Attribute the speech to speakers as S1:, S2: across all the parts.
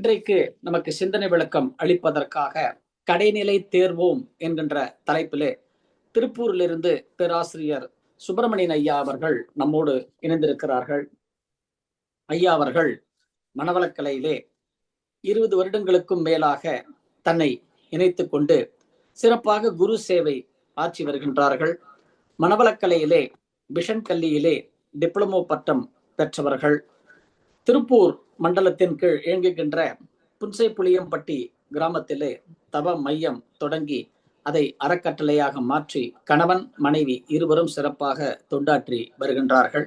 S1: இன்றைக்கு நமக்கு சிந்தனை விளக்கம் அளிப்பதற்காக கடைநிலை தேர்வோம் என்கின்ற தலைப்பிலே திருப்பூரிலிருந்து பேராசிரியர் சுப்பிரமணியன் ஐயா அவர்கள் நம்மோடு இணைந்திருக்கிறார்கள். ஐயா அவர்கள் மனவளக்கலையிலே 20 வருடங்களுக்கும் மேலாக தன்னை இணைத்துக் கொண்டு சிறப்பாக குரு சேவை ஆற்றி வருகின்றார்கள். மனவளக்கலையிலே பிஷன் கல்லியிலே டிப்ளமோ பட்டம் பெற்றவர்கள். திருப்பூர் மண்டலத்தின் கீழ் இயங்குகின்ற புன்சை புளியம்பட்டி கிராமத்திலே தவ மையம் தொடங்கி அதை அறக்கட்டளையாக மாற்றி கணவன் மனைவி இருவரும் சிறப்பாக தொண்டாற்றி வருகின்றார்கள்.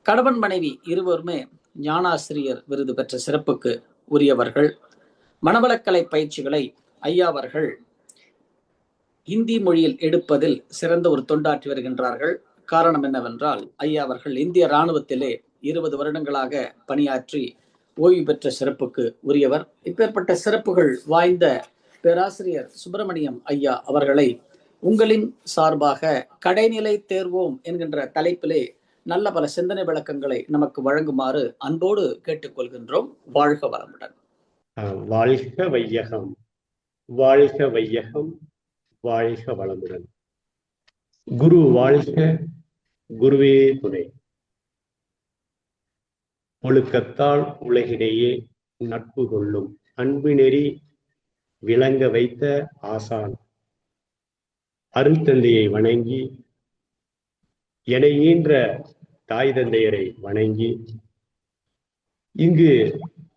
S1: கணவன் மனைவி இருவருமே ஞானாசிரியர் விருது பெற்ற சிறப்புக்கு உரியவர்கள். மனவளக்கலை பயிற்சிகளை ஐயா அவர்கள் இந்தி மொழியில் எடுப்பதில் சிறந்த ஒரு தொண்டாற்றி வருகின்றார்கள். காரணம் என்னவென்றால் ஐயா அவர்கள் இந்திய இராணுவத்திலே 20 வருடங்களாக பணியாற்றி ஓய்வு பெற்ற சிறப்புக்கு உரியவர். இப்பேற்பட்ட சிறப்புகள் வாய்ந்த பேராசிரியர் சுப்பிரமணியம் ஐயா அவர்களை உங்களின் சார்பாக கடைநிலை தேர்வோம் என்கின்ற தலைப்பிலே நல்ல பல சிந்தனை விளக்கங்களை நமக்கு வழங்குமாறு அன்போடு கேட்டுக்கொள்கின்றோம். வாழ்க வளமுடன்.
S2: வாழ்க வையகம், வாழ்க வையகம், வாழ்க வளமுடன். குரு வாழ்க, குருவே துணை. ஒழுக்கத்தால் உலகிடையே நட்பு கொள்ளும் அன்பு நெறி விளங்க வைத்த ஆசான் அருள் தந்தையை வணங்கி, என ஈன்ற தாய் தந்தையரை வணங்கி, இங்கு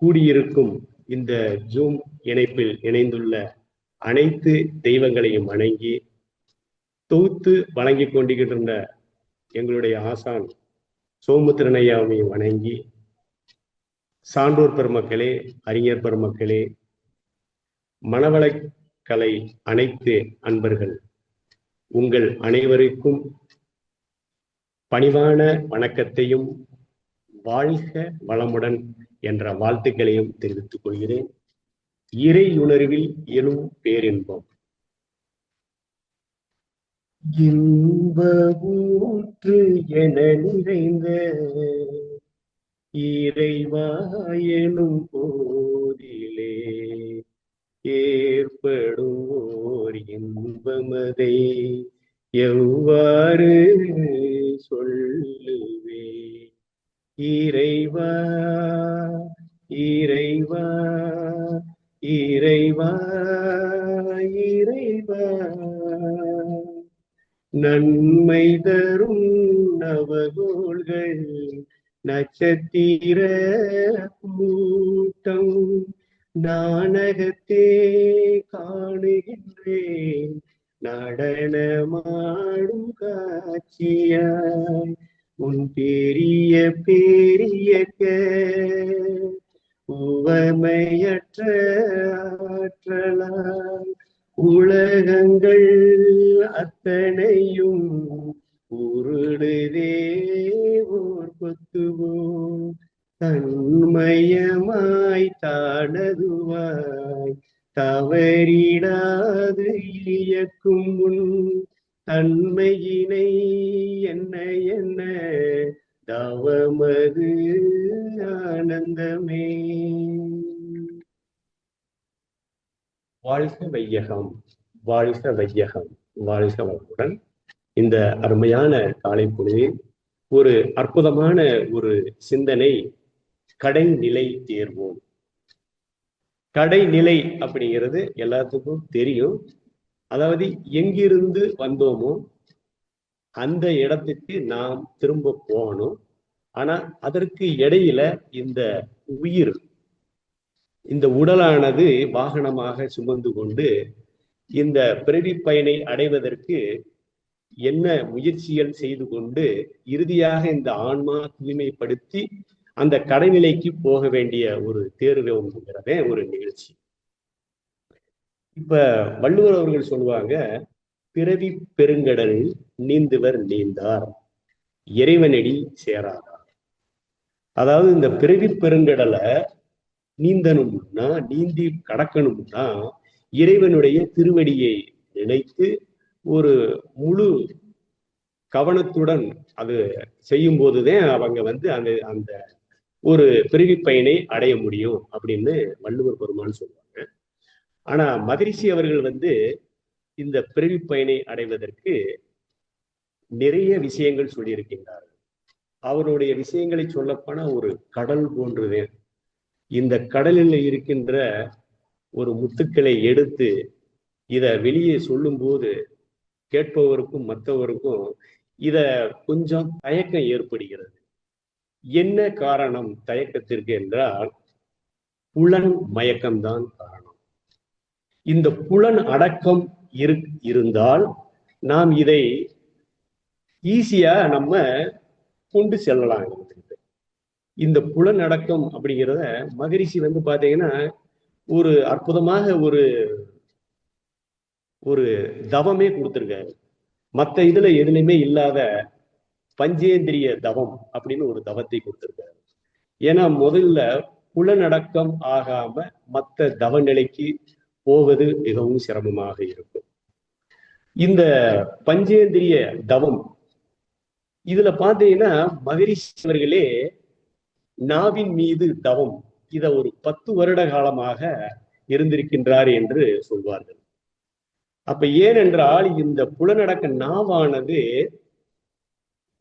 S2: கூடியிருக்கும் இந்த ஜூம் இணைப்பில் இணைந்துள்ள அனைத்து தெய்வங்களையும் வணங்கி, தொகுத்து வழங்கி கொண்டிருக்கின்ற எங்களுடைய ஆசான் சோமுத்திரனையாவையும் வணங்கி, சான்றோர் பெருமக்களே, அறிஞர் பெருமக்களே, மனவளக்கலை அனைத்து அன்பர்கள் உங்கள் அனைவருக்கும் பணிவான வணக்கத்தையும் வாழ்க வளமுடன் என்ற வாழ்த்துக்களையும் தெரிவித்துக் கொள்கிறேன். இறையுணர்வில் எழும் பேரின்பம். இன்பூற்று என நிறைந்த இறைவாயனும் போதிலே ஏற்படும் ஓர் இன்பமதை எவ்வாறு சொல்லுவே? இறைவா இறைவா இறைவா இறைவா, நன்மை தரும் நவகோள்கள் நட்சத்திர கூட்டம் நாணகத்தே காணுகின்றேன், நடனமாடும் காட்சியாய் உன் பெரிய பெரிய உவமையற்ற ஆற்றலால் உலகங்கள் அத்தனையும் உருடுதே ஓர் கொத்துவோம், தன்மயமாய் தானதுவாய் தவறிடாது இயக்கும் உன் தன்மையினை என்ன என்ன தவமது ஆனந்தமே. வாழ்க வையகம், வாழ்க வையகம், வாழ்க வளமுடன். இந்த அருமையான காலை பொழுதில் ஒரு அற்புதமான ஒரு சிந்தனை, கடைநிலை தேர்வோம். கடைநிலை அப்படிங்கிறது எல்லாத்துக்கும் தெரியும். அதாவது எங்கிருந்து வந்தோமோ அந்த இடத்துக்கு நாம் திரும்ப போகணும். ஆனா அதற்கு இடையில இந்த உயிர், இந்த உடலானது வாகனமாக சுமந்து கொண்டு இந்த பிறவி பயனை அடைவதற்கு என்ன முயற்சிகள் செய்து கொண்டு இறுதியாக இந்த ஆன்மா தூய்மைப்படுத்தி அந்த கடைநிலைக்கு போக வேண்டிய ஒரு தேர்வுங்கிறதே ஒரு நிகழ்ச்சி. இப்ப வள்ளுவர் அவர்கள் சொல்லுவாங்க, பிறவி பெருங்கடல் நீந்துவர் நீந்தார், இறைவனடி சேராதார். அதாவது இந்த பிறவி பெருங்கடலை நீந்தணும்னா, நீந்தி கடக்கணும்னா இறைவனுடைய திருவடியை நினைத்து ஒரு முழு கவனத்துடன் அது செய்யும் போதுதான் அவங்க அந்த ஒரு பிறவி பயனை அடைய முடியும் அப்படின்னு வள்ளுவர் பெருமான் சொல்லுவாங்க. ஆனா மகரிஷி அவர்கள் இந்த பிறவி பயனை அடைவதற்கு நிறைய விஷயங்கள் சொல்லியிருக்கின்றார்கள். அவருடைய விஷயங்களை சொல்லப்போனா ஒரு கடல் போன்றது. இந்த கடலில் இருக்கின்ற ஒரு முத்துக்களை எடுத்து இத வெளியே சொல்லும் போது கேட்பவருக்கும் மற்றவருக்கும் இத கொஞ்சம் தயக்கம் ஏற்படுகிறது. என்ன காரணம் தயக்கத்திற்கு என்றால் புலன் மயக்கம்தான் காரணம். இந்த புலன் அடக்கம் இருந்தால் நாம் இதை ஈஸியா நம்ம கொண்டு செல்லலாம். இந்த புலன் அடக்கம் அப்படிங்கிறத மகரிஷி பாத்தீங்கன்னா ஒரு அற்புதமாக ஒரு ஒரு தவமே கொடுத்திருக்காரு. மற்ற இதுல எதுலையுமே இல்லாத பஞ்சேந்திரிய தவம் அப்படின்னு ஒரு தவத்தை கொடுத்திருக்காரு. ஏன்னா முதல்ல புலனடக்கம் ஆகாம மற்ற தவ நிலைக்கு போவது மிகவும் சிரமமாக இருக்கும். இந்த பஞ்சேந்திரிய தவம் இதுல பாத்தீங்கன்னா மகரிஷி அவர்களே நாவின் மீது தவம் இத ஒரு 10 வருட காலமாக இருந்திருக்கின்றார் என்று சொல்வார்கள். அப்ப ஏனென்றால் இந்த புலனடக்க நாவானது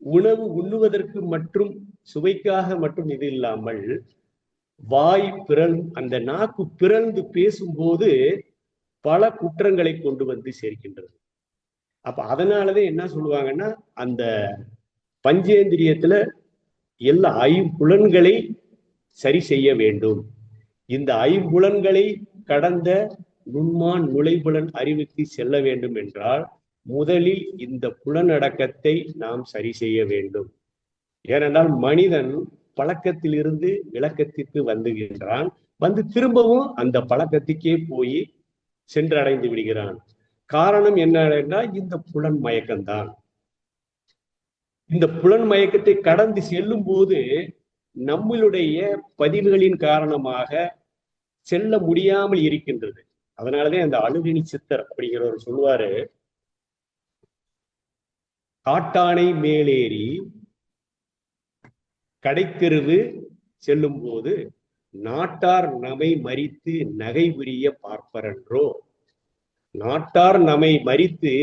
S2: உணவு உண்ணுவதற்கு மற்றும் சுவைக்காக மட்டும் இது இல்லாமல் வாய் அந்த நாக்கு பிறந்து பேசும்போது பல குற்றங்களை கொண்டு சேர்க்கின்றது. அப்ப அதனாலதான் என்ன சொல்லுவாங்கன்னா அந்த பஞ்சேந்திரியத்துல எல்லா ஐம்புலன்களை சரி செய்ய வேண்டும். இந்த ஐம்புலன்களை கடந்த நுண்மான் நுழைபுலன் அறிவுக்கு செல்ல வேண்டும் என்றால் முதலில் இந்த புலனடக்கத்தை நாம் சரி செய்ய வேண்டும். ஏனென்றால் மனிதன் பழக்கத்தில் இருந்து விளக்கத்திற்கு வந்துகின்றான், திரும்பவும் அந்த பழக்கத்துக்கே போய் சென்றடைந்து விடுகிறான். காரணம் என்னன்னா இந்த புலன் மயக்கம்தான். இந்த புலன் மயக்கத்தை கடந்து செல்லும் போது நம்மளுடைய பதிவுகளின் காரணமாக செல்ல முடியாமல் இருக்கின்றது. அதனாலதான் அந்த அழுகினி சித்தர் அப்படிங்கிறவர் சொல்லுவாரு, காட்டானை மேலேறி கடைத்தெருவு செல்லும் போது நாட்டார் நமை மறித்து நகை புரிய பார்ப்பரன்றோ. நாட்டார் நமை மறித்து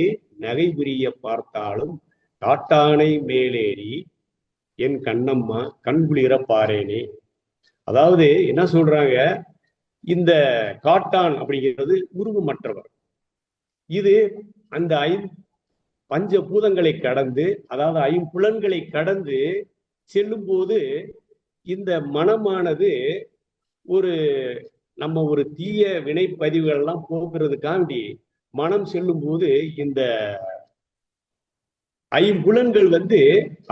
S2: நகை புரிய பார்த்தாலும் காட்டானை மேலேறி என் கண்ணம்மா கண்குளிர பாரேனே. அதாவது என்ன சொல்றாங்க, இந்த காட்டான் அப்படிங்கிறது உருவமற்றவர். இது அந்த பஞ்சபூதங்களை கடந்து, அதாவது ஐம்புலன்களை கடந்து செல்லும் போது இந்த மனமானது நம்ம ஒரு தீய வினைப்பதிவுகள் எல்லாம் போக்குறதுக்காண்டி மனம் செல்லும் போது இந்த ஐம்புலன்கள்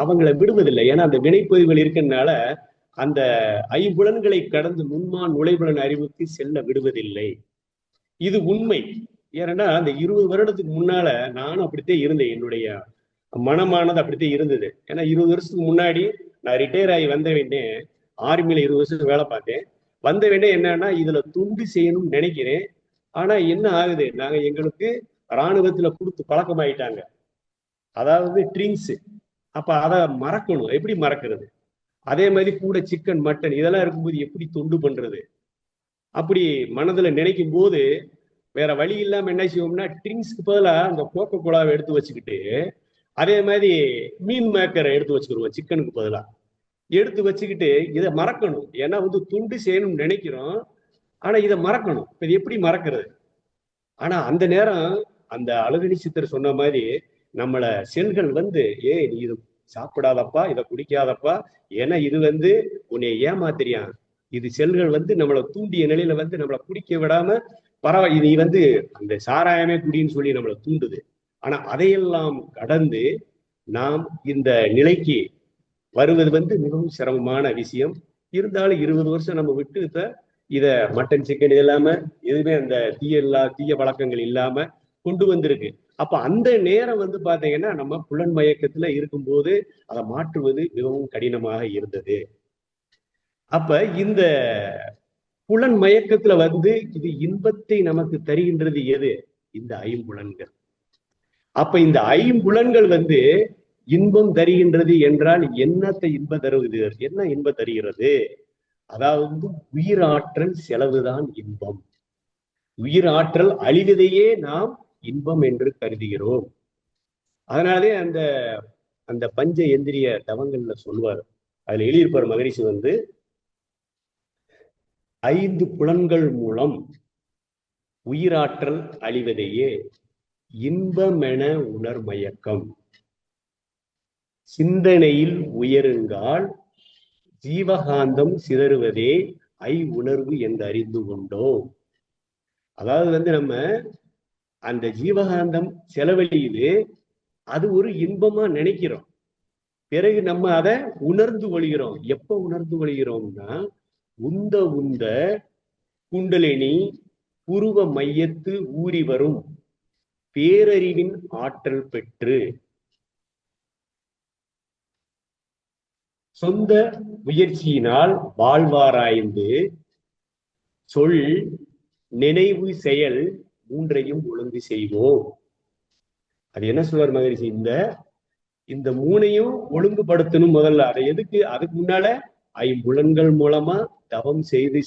S2: அவங்களை விடுவதில்லை. ஏன்னா அந்த வினைப்பதிவுகள் இருக்கிறதுனால அந்த ஐம்புலன்களை கடந்து நுண்மான் நுழைபுலன் அறிவுக்கு செல்ல விடுவதில்லை. இது உண்மை. ஏன்னா அந்த 20 வருடத்துக்கு முன்னால நானும் அப்படித்தான் இருந்தேன். என்னுடைய மனமானது அப்படித்தான் இருந்தது. ஏன்னா 20 வருஷத்துக்கு முன்னாடி நான் ரிட்டையர் ஆகி வந்த வேண்டேன். ஆர்மியில 20 வருஷத்துக்கு வேலை பார்த்தேன். வந்த வேண்டே என்னன்னா இதுல துண்டு செய்யணும்னு நினைக்கிறேன். ஆனா என்ன ஆகுது, நாங்க எங்களுக்கு இராணுவத்துல கொடுத்து பழக்கமாயிட்டாங்க. அதாவது ட்ரிங்க்ஸ். அப்ப அதை மறக்கணும். எப்படி மறக்கிறது? அதே மாதிரி கூட சிக்கன் மட்டன் இதெல்லாம் இருக்கும்போது எப்படி தொண்டு பண்றது? அப்படி மனதுல நினைக்கும் போது வேற வழி இல்லாம என்ன செய்வோம்னா ட்ரிங்க்ஸ்க்கு பதிலா அந்த கோகோ கோலாவை எடுத்து வச்சுக்கிட்டு அதே மாதிரி மீன் மேக்கரை எடுத்து வச்சுக்கிடுவோம். சிக்கனுக்கு பதிலா எடுத்து வச்சுக்கிட்டு இதை மறக்கணும். ஏன்னா துண்டு செய்யணும்னு நினைக்கிறோம், ஆனா இதை மறக்கணும். இது எப்படி மறக்கிறது? ஆனா அந்த நேரம் அந்த அழகினி சித்தர் சொன்ன மாதிரி நம்மள செல்கள் ஏய் நீ இது சாப்பிடாதப்பா, இதை குடிக்காதப்பா, ஏன்னா இது உன்னை ஏமாத்திரியான். இது செல்கள் நம்மளை தூண்டிய நிலையில நம்மளை குடிக்க விடாம பரவாயில்ல நீ அந்த சாராயமே குடின்னு சொல்லி நம்மளை தூண்டுது. ஆனா அதையெல்லாம் கடந்து நாம் இந்த நிலைக்கு வருவது மிகவும் சிரமமான விஷயம். இருந்தாலும் 20 வருஷம் நம்ம விட்டு இத மட்டன் சிக்கன் இல்லாம எதுவுமே அந்த தீய பழக்கங்கள் இல்லாம கொண்டு வந்திருக்கு. அப்ப அந்த நேரம் பாத்தீங்கன்னா நம்ம புலன் மயக்கத்துல இருக்கும்போது அதை மாற்றுவது மிகவும் கடினமாக இருந்தது. அப்ப இந்த புலன் மயக்கத்துல இது இன்பத்தை நமக்கு தருகின்றது எது? இந்த ஐம்புலன்கள். அப்ப இந்த ஐம்புலன்கள் இன்பம் தருகின்றது என்றால் என்னத்தை இன்பம் தருவது, என்ன இன்பம் தருகிறது? அதாவது உயிராற்றல் செலவுதான் இன்பம். உயிராற்றல் அழிவதையே நாம் இன்பம் என்று கருதுகிறோம். அதனாலே அந்த அந்த பஞ்ச எந்திரிய தவங்கள்ல சொல்வார், அதுல எழுதியிருப்பார் மகரிஷி வந்து, 5 புலன்கள் மூலம் உயிராற்றல் அழிவதையே இன்பமென உணர்மயக்கம் சிந்தனையில் உயருங்கால் ஜீவகாந்தம் சிதறுவதே உணர்வு என்று அறிந்து கொண்டோம். அதாவது வந்து நம்ம அந்த ஜீவகாந்தம் செலவழியுது, அது ஒரு இன்பமா நினைக்கிறோம். பிறகு நம்ம அதை உணர்ந்து கொள்கிறோம். எப்ப உணர்ந்து கொள்கிறோம்னா, உந்த உந்த குண்டலினி புருவ மையத்து ஊறி வரும் பேரறிவின் ஆற்றல் பெற்று சொந்த முயற்சியினால் வாழ்வாராய்ந்து சொல் நினைவு செயல் மூன்றையும் ஒழுங்கு செய்வோம். அது என்ன சொல்வார் மகரிஷி, இந்த மூணையும் ஒழுங்குபடுத்தணும். முதல்ல அதை எதுக்கு, அதுக்கு முன்னால 5 புலன்கள் மூலமா தவம் செய்து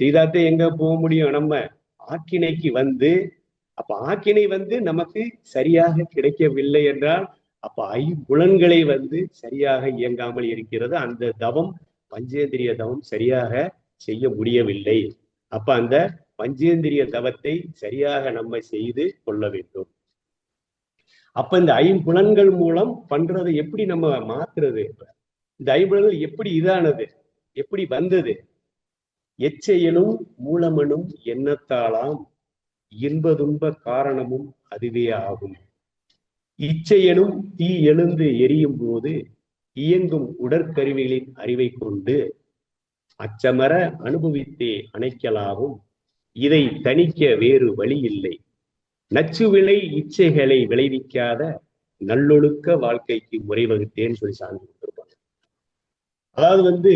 S2: செய்தாத்தே எங்க போக முடியும்? நம்ம ஆக்கினைக்கு வந்து, அப்ப ஆக்கினை வந்து நமக்கு சரியாக கிடைக்கவில்லை என்றால், அப்ப 5 புலன்களை வந்து சரியாக இயங்காமல் இருக்கிறது. அந்த தவம், பஞ்சேந்திரிய தவம் சரியாக செய்ய முடியவில்லை. அப்ப அந்த பஞ்சேந்திரிய தவத்தை சரியாக நம்ம செய்து கொள்ள வேண்டும். அப்ப இந்த 5 புலன்கள் மூலம் பண்றதை எப்படி நம்ம மாத்துறது? இந்த 5 புலன்கள் எப்படி இதானது, எப்படி வந்தது? எச்செயலும் மூலமனும் எண்ணத்தாலாம் இன்பதுன்ப காரணமும் அதுவே ஆகும். இச்செயலும் தீ எழுந்து எரியும் போது இயங்கும் உடற்கருவிகளின் அறிவை கொண்டு அச்சமர அனுபவித்தே அணைக்கலாகும். இதை தணிக்க வேறு வழி இல்லை. நச்சுவிளை இச்சைகளை விளைவிக்காத நல்லொழுக்க வாழ்க்கைக்கு முறை வகுத்தேன்னு சொல்லி சார்ந்து கொடுத்திருப்பாங்க. அதாவது வந்து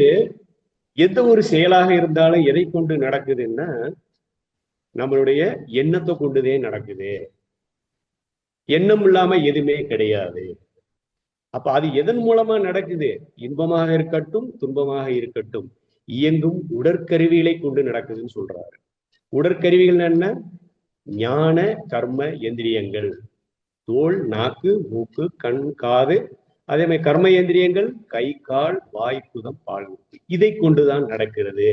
S2: எந்த ஒரு செயலாக இருந்தாலும் எதை கொண்டு நடக்குதுன்னா, நம்மளுடைய எண்ணத்தை கொண்டுதே நடக்குது. எண்ணம் இல்லாம எதுவுமே கிடையாது. அப்ப அது எதன் மூலமா நடக்குது? இன்பமாக இருக்கட்டும் துன்பமாக இருக்கட்டும், இயங்கும் உடற்கருவிகளை கொண்டு நடக்குதுன்னு சொல்றாரு. உடற்கருவிகள் என்ன? ஞான கர்ம எந்திரியங்கள், தோல், நாக்கு, மூக்கு, கண், காது. அதே மாதிரி கர்ம எந்திரியங்கள் கை, கால், வாய், குதம், பால். இதை கொண்டுதான் நடக்கிறது.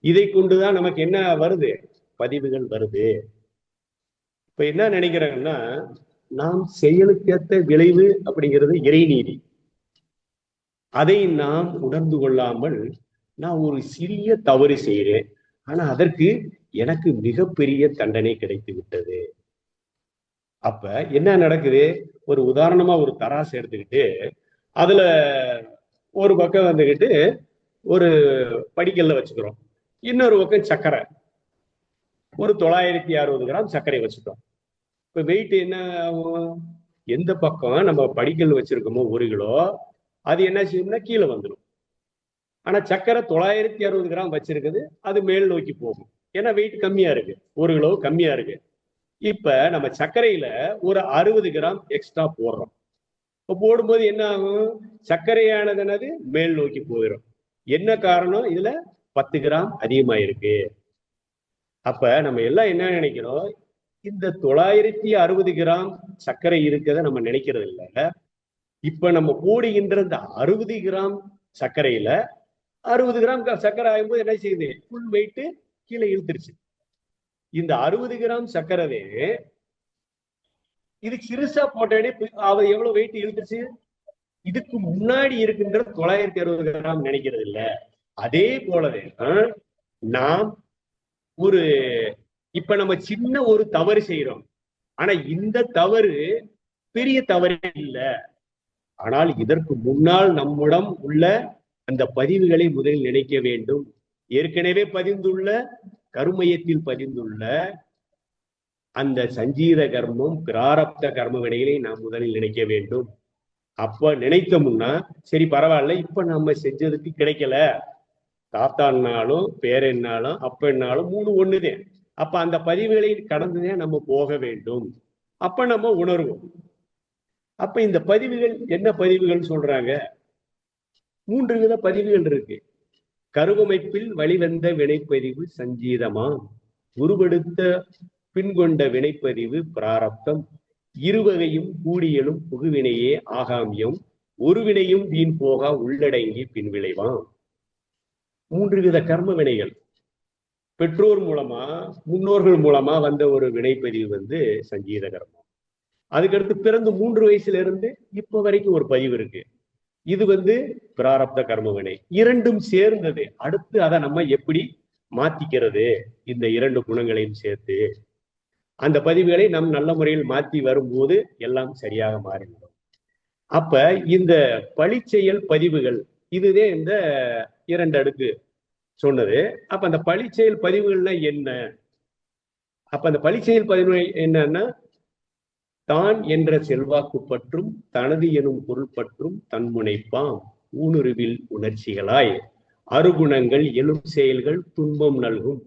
S2: இதை கொண்டுதான் நமக்கு என்ன வருது? பதிவுகள் வருது. இப்ப என்ன நினைக்கிறாங்கன்னா, நாம் செயலுக்கேற்ற விளைவு அப்படிங்கிறது இறைநீதி. அதை நாம் உணர்ந்து கொள்ளாமல், நான் ஒரு சிறிய தவறு செய்கிறேன், ஆனா அதற்கு எனக்கு மிகப்பெரிய தண்டனை கிடைத்து விட்டது. அப்ப என்ன நடக்குது? ஒரு உதாரணமா ஒரு தராசு எடுத்துக்கிட்டு, அதுல ஒரு பக்கம் வந்துகிட்டு ஒரு படிக்கல்ல வச்சுக்கிறோம், இன்னொரு பக்கம் சர்க்கரை, ஒரு 960 கிராம் சர்க்கரை வச்சுட்டோம். இப்ப வெயிட் என்ன ஆகும்? எந்த பக்கம் நம்ம படிக்கல் வச்சிருக்கோமோ 1 கிலோ, அது என்ன செய்யும்னா கீழே வந்துடும். ஆனா சர்க்கரை 960 கிராம் வச்சிருக்குது, அது மேல் நோக்கி போகும். ஏன்னா வெயிட் கம்மியா இருக்கு, 1 கிலோ கம்மியா இருக்கு. இப்ப நம்ம சர்க்கரையில ஒரு 60 கிராம் எக்ஸ்ட்ரா போடுறோம். இப்ப போடும்போது என்ன ஆகும்? சர்க்கரையானது என்னது? மேல் நோக்கி போயிடும். என்ன காரணம்? இதுல 10 கிராம் அதிகமா இருக்கு. அப்ப நம்ம எல்லாம் என்ன நினைக்கிறோம்? இந்த 960 கிராம் சர்க்கரை இருக்கிறத நம்ம நினைக்கிறது இல்ல. இப்ப நம்ம போடுகின்ற இந்த 60 கிராம் சர்க்கரையில 60 கிராம் சர்க்கரை ஆகும்போது என்ன செய்யுது? ஃபுல் வெயிட் கீழே இழுத்துருச்சு. இந்த 60 கிராம் சர்க்கரை இது சிறுசா போட்டே அவர் எவ்வளவு வெயிட் இழுத்துருச்சு? இதுக்கு முன்னாடி இருக்கின்ற 960 கிராம் நினைக்கிறது இல்ல. அதே போலவே நாம் ஒரு இப்ப நம்ம சின்ன ஒரு தவறு செய்யறோம், ஆனா இந்த தவறு பெரிய தவறே இல்லை. ஆனால் இதற்கு முன்னால் நம்முடன் உள்ள அந்த பதிவுகளை முதலில் நினைக்க வேண்டும். ஏற்கனவே பதிந்துள்ள கருமையத்தில் பதிந்துள்ள அந்த சஞ்சீத கர்மம், பிராரப்த கர்ம வினைகளை நாம் முதலில் நினைக்க வேண்டும். அப்ப நினைத்தோம்னா சரி பரவாயில்ல, இப்ப நம்ம செஞ்சதுக்கு கிடைக்கல, தாத்தான்னாலும் பேரன்னாலும் அப்பன்னாலும் 3 ஒண்ணுதான். அப்ப அந்த பதிவுகளை கடந்துதான் நம்ம போக வேண்டும். அப்ப நம்ம உணர்வோம். அப்ப இந்த பதிவுகள் என்ன பதிவுகள் சொல்றாங்க? 3 வித பதிவுகள் இருக்கு. கருவமைப்பில் வழிவந்த வினைப்பதிவு சஞ்சீதமாம், உருவெடுத்த பின்கொண்ட வினைப்பதிவு பிராரப்தம், இருவகையும் கூடியலும் புகுவினையே ஆகாமியம், ஒரு வினையும் வீண் போகா உள்ளடங்கி பின் விளைவாம். 3 வித கர்ம வினைகள் பெற்றோர் மூலமா முன்னோர்கள் மூலமா வந்த ஒரு வினைப்பதிவு சஞ்சீத கர்மம். அதுக்கடுத்து பிறந்து 3 வயசுல இருந்து இப்ப வரைக்கும் ஒரு பதிவு இருக்கு. இது பிராரப்த கர்ம வினை. இரண்டும் சேர்ந்தது. அடுத்து அதை நம்ம எப்படி மாத்திக்கிறது? இந்த 2 குணங்களையும் சேர்த்து அந்த பதிவுகளை நம் நல்ல முறையில் மாற்றி வரும்போது எல்லாம் சரியாக மாறிவிடும். அப்ப இந்த பழிச்செயல் பதிவுகள் இதுவே இந்த 2 அடுக்கு சொன்னது. அப்ப அந்த பழிச்செயல் பதிவுகள்னா என்ன? அப்ப அந்த பழிச்செயல் பதிவு என்னன்னா, தான் என்ற செல்வாக்கு பற்றும் தனது எனும் பொருள் பற்றும் தன்முனைப்பாம் ஊனுருவில் உணர்ச்சிகளாய் அருகுணங்கள் எழும் செயல்கள் துன்பம் நல்கும்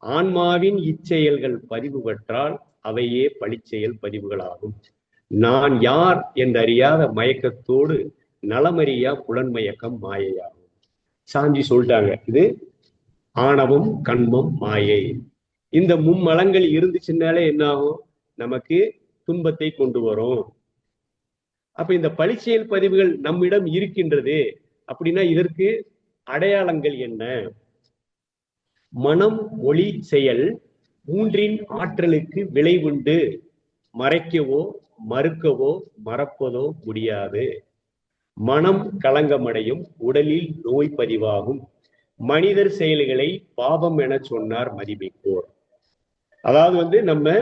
S2: ஆன்மாவின் இச்செயல்கள் பதிவு பெற்றால் அவையே பழிச்செயல் பதிவுகளாகும். நான் யார் என்றறியாத மயக்கத்தோடு நலமறியா புலன்மயக்கம் மாயையாகும். சாஞ்சி சொல்லிட்டாங்க. இது ஆணவம், கண்மம், மாயை. இந்த மும்மலங்கள் இருந்துச்சுன்னாலே என்ன ஆகும்? நமக்கு துன்பத்தை கொண்டு வரும். அப்ப இந்த பழிச்செயல் பதிவுகள் நம்மிடம் இருக்கின்றது அப்படின்னா இதற்கு அடையாளங்கள் என்ன? மனம், மொழி, செயல் 3இன் ஆற்றலுக்கு விளைவுண்டு மறைக்கவோ மறுக்கவோ மறப்பதோ முடியாது. மனம் களங்கமடையும், உடலில் நோய் பதிவாகும், மனிதர் செயல்களை பாவம் என சொன்னார் மதிமிக்கோர். அதாவது நம்ம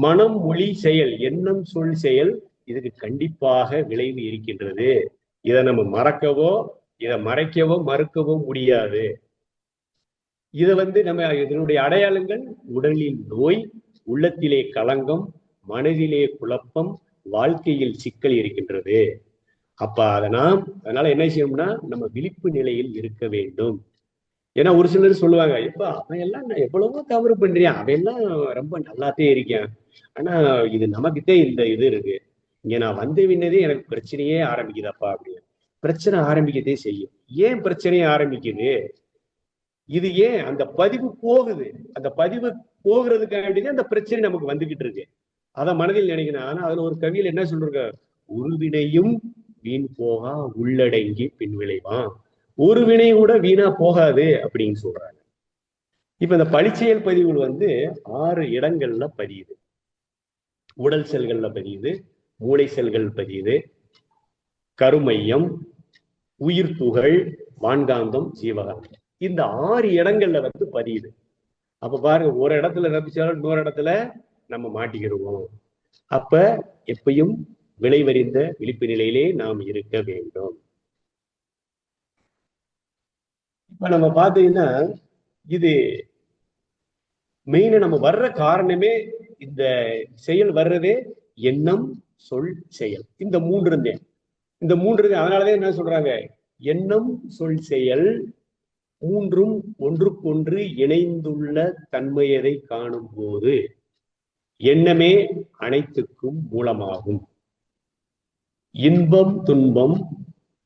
S2: மனம், மொழி, செயல், எண்ணம், சொல், செயல் இதுக்கு கண்டிப்பாக விளைவு இருக்கின்றது. இதை நம்ம மறக்கவோ இதை மறைக்கவோ மறுக்கவோ முடியாது. இதை நம்ம இதனுடைய அடையாளங்கள் உடலில் நோய், உள்ளத்திலே களங்கம், மனதிலே குழப்பம், வாழ்க்கையில் சிக்கல் இருக்கின்றது. அப்ப அதனால என்ன செய்யணும்னா நம்ம விழிப்பு நிலையில் இருக்க வேண்டும். ஏன்னா ஒரு சிலர் சொல்லுவாங்க, இப்ப அவன் எல்லாம் நான் எவ்வளவோ தவறு பண்றியான், அவன் எல்லாம் ரொம்ப நல்லாத்தே இருக்கான், ஆனா இது நமக்குத்தே இந்த இது இருக்கு, இங்க நான் வின்னதே எனக்கு பிரச்சனையே ஆரம்பிக்குதப்பா அப்படின்னு. பிரச்சனை ஆரம்பிக்கதே செய்யும். ஏன் பிரச்சனையே ஆரம்பிக்குது? இது ஏன் அந்த பதிவு போகுது? அந்த பதிவு போகிறதுக்காக அந்த பிரச்சனை நமக்கு வந்துகிட்டு இருக்கு. அதை மனதில் நினைக்கணும். ஆனா அதுல ஒரு கவியில் என்ன சொல்றாங்க? உருவினையும் வீண் போகா உள்ளடங்கி பின் விளைவான். ஒரு வினை கூட வீணா போகாது அப்படின்னு சொல்றாங்க. இப்ப இந்த பழிச்செயல் பதிவுகள் 6 இடங்கள்ல பதியுது. உடல் செல்கள்ல பதியுது, மூளை செல்கள் பதியுது, கருமையம், உயிர் துகள், வான்காந்தம், ஜீவகாந்தம். இந்த 6 இடங்கள்ல பதியுது. அப்ப பாருங்க, ஒரு இடத்துல நம்பிச்சாலும் இன்னொரு இடத்துல நம்ம மாட்டிக்கிடுவோம். அப்ப எப்பயும் விளைவறிந்த விழிப்பு நிலையிலே நாம் இருக்க வேண்டும். இப்ப நம்ம பார்த்தீங்கன்னா இது மெயினா நம்ம வர்ற காரணமே, இந்த செயல் வர்றதே எண்ணம், சொல், செயல். இந்த 3 இந்த 3 அதனாலதான் என்ன சொல்றாங்க? எண்ணம், சொல், செயல் 3ம் ஒன்றுக்கொன்று இணைந்துள்ள தன்மையதை காணும் போது எண்ணமே அனைத்துக்கும் மூலமாகும். இன்பம், துன்பம்,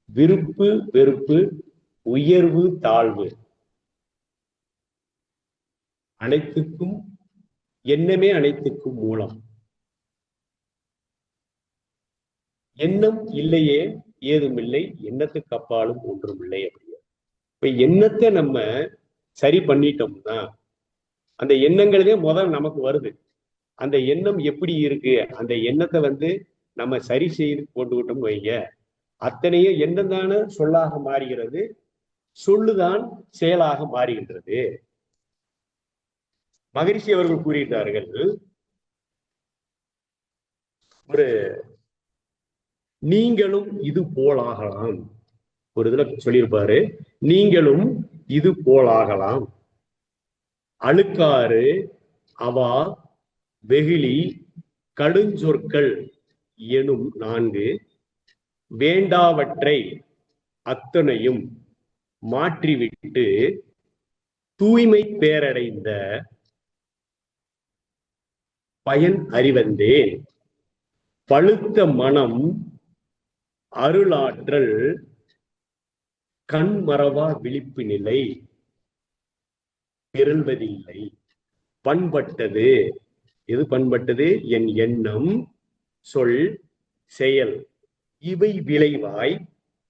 S2: விருப்பு, வெறுப்பு, உயர்வு, தாழ்வு அனைத்துக்கும் எண்ணமே அனைத்துக்கும் மூலம். எண்ணம் இல்லையே ஏதும் இல்லை, எண்ணத்துக்கு அப்பாலும் ஒன்றும் இல்லை அப்படிங்க. இப்ப எண்ணத்தை நம்ம சரி பண்ணிட்டோம்னா அந்த எண்ணங்களே முதல் நமக்கு வருது. அந்த எண்ணம் எப்படி இருக்கு? அந்த எண்ணத்தை நம்ம சரி செய்து போட்டுக்கிட்டோம் வைங்க, அத்தனையும் எண்ணம் தானே சொல்லாக மாறுகிறது, சொல்லுதான் செயலாக மாறுகின்றது. மகரிஷி அவர்கள் கூறியிருந்தார்கள், ஒரு நீங்களும் இது போலாகலாம். ஒரு இதுல சொல்லியிருப்பாரு, நீங்களும் இது போலாகலாம். அழுக்காறு, அவா, வெகுளி, கடுஞ்சொற்கள் எனும் 4 வேண்டாவற்றை அத்தனையும் மாற்றிவிட்டு தூய்மை பேரடைந்த பயன் அறிவந்தேன். பழுத்த மனம் அருளாற்றல் கண்மறவா விழிப்பு நிலை பிறழ்வதில்லை. பண்பட்டது. எது பண்பட்டது? என் எண்ணம், சொல், செயல் இவை விளைவாய்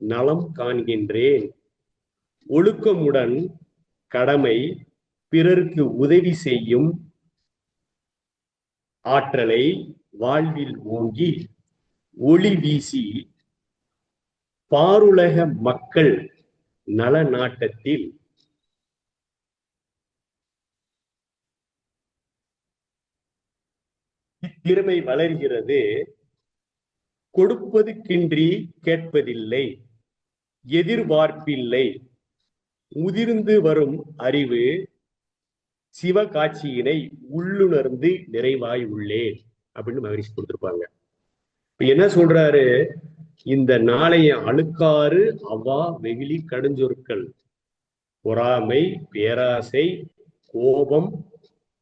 S2: நலம் காண்கின்றேன். ஒழுக்கமுடன் கடமை பிறருக்கு உதவி செய்யும் ஆற்றலை வாழ்வில் ஓங்கி ஒளி வீசி பாருலக மக்கள் நல நாட்டத்தில் இத்திறமை வளர்கிறது. கொடுப்பதுக்கின்றி கேட்பதில்லை, எதிர்பார்ப்பில்லை, முதிர்ந்து வரும் அறிவு சிவகாட்சியினை உள்ளுணர்ந்து நிறைவாய் உள்ளேன் அப்படின்னு மகிழ்ச்சி கொடுத்திருப்பாங்க. என்ன சொல்றாரு? இந்த நாளைய அழுக்காறு அவ்வா வெகுளி கடுஞ்சொற்கள், பொறாமை, பேராசை, கோபம்,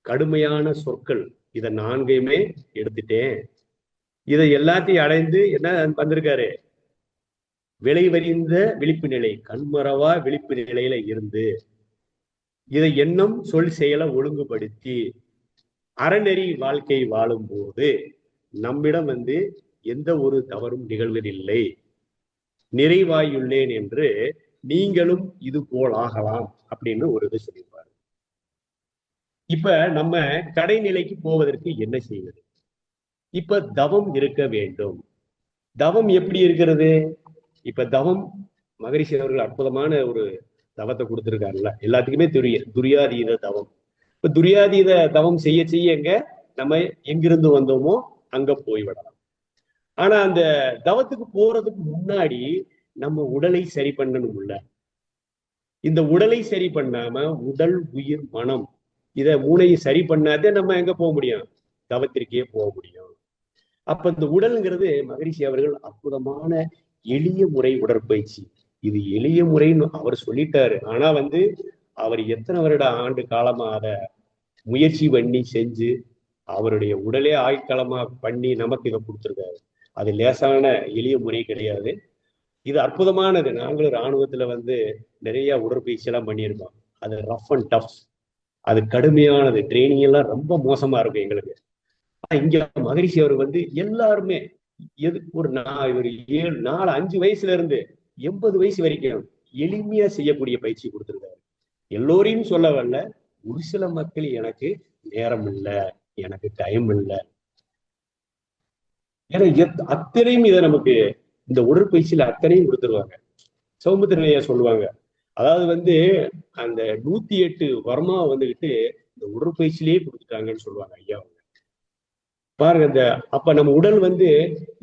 S2: கடுமையான சொற்கள், இதை நான்கையுமே எடுத்துட்டேன். இதை எல்லாத்தையும் அடைந்து என்ன வந்திருக்காரு? விளைவறிந்த விழிப்பு நிலை, கண்மறவா விழிப்பு நிலையில இருந்து இதை எண்ணம் சொல் செயலை ஒழுங்குபடுத்தி அறநெறி வாழ்க்கை வாழும் போது நம்மிடம் எந்த ஒரு தவறும் நிகழ்வதில்லை, நிறைவாயுள்ளேன் என்று நீங்களும் இது போல் ஆகலாம் அப்படின்னு ஒரு இது சொல்லியிருப்பாரு. இப்ப நம்ம கடைநிலைக்கு போவதற்கு என்ன செய்வது? இப்ப தவம் இருக்க வேண்டும். தவம் எப்படி இருக்கிறது? இப்ப தவம் மகரிஷி அவர்கள் அற்புதமான ஒரு தவத்தை கொடுத்திருக்காருல்ல, எல்லாத்துக்குமே தெரியும், துரியாதீத தவம். இப்ப துரியாதீத தவம் செய்ய செய்ய எங்க நம்ம எங்கிருந்து வந்தோமோ அங்க போய்விடலாம். ஆனா அந்த தவத்துக்கு போறதுக்கு முன்னாடி நம்ம உடலை சரி பண்ணணும்ல. இந்த உடலை சரி பண்ணாம உடல், உயிர், மனம் இத மூணையும் சரி பண்ணாதே நம்ம எங்க போக முடியும்? தவத்திற்கே போக முடியும். அப்ப இந்த உடல்ங்கிறது மகரிஷி அவர்கள் அற்புதமான எளிய முறை உடற்பயிற்சி. இது எளிய முறைன்னு அவர் சொல்லிட்டாரு. ஆனா அவர் எத்தனை வருட ஆண்டு காலமா அதை முயற்சி பண்ணி செஞ்சு அவருடைய உடலே ஆய்காலமா பண்ணி நமக்கு இதை கொடுத்துருக்காரு. அது லேசான எளிய முறை கிடையாது. இது அற்புதமானது. நாங்களும் இராணுவத்துல நிறைய உடற்பயிற்சி எல்லாம் பண்ணியிருக்கோம். அது ரஃப் அண்ட் டஃப், அது கடுமையானது. ட்ரைனிங் எல்லாம் ரொம்ப மோசமா இருக்கும் எங்களுக்கு. இங்க மகரிஷி அவர் எல்லாருமே ஒரு 7, 4, 5 வயசுல இருந்து 80 வயசு வரைக்கும் எளிமையா செய்யக்கூடிய பயிற்சி கொடுத்திருக்காரு. எல்லோரையும் சொல்ல வரல, ஒரு சில மக்கள் எனக்கு நேரம் இல்லை, எனக்கு டைம் இல்லை, ஏன்னா அத்தனையும் இதை நமக்கு இந்த உடற்பயிற்சியில அத்தனையும் கொடுத்துருவாங்க. சௌமுத்திரனையா சொல்லுவாங்க, அதாவது அந்த 108 வர்மா இந்த உடற்பயிற்சியிலேயே கொடுத்துட்டாங்கன்னு சொல்லுவாங்க ஐயா. பாருங்க, அப்ப நம்ம உடல்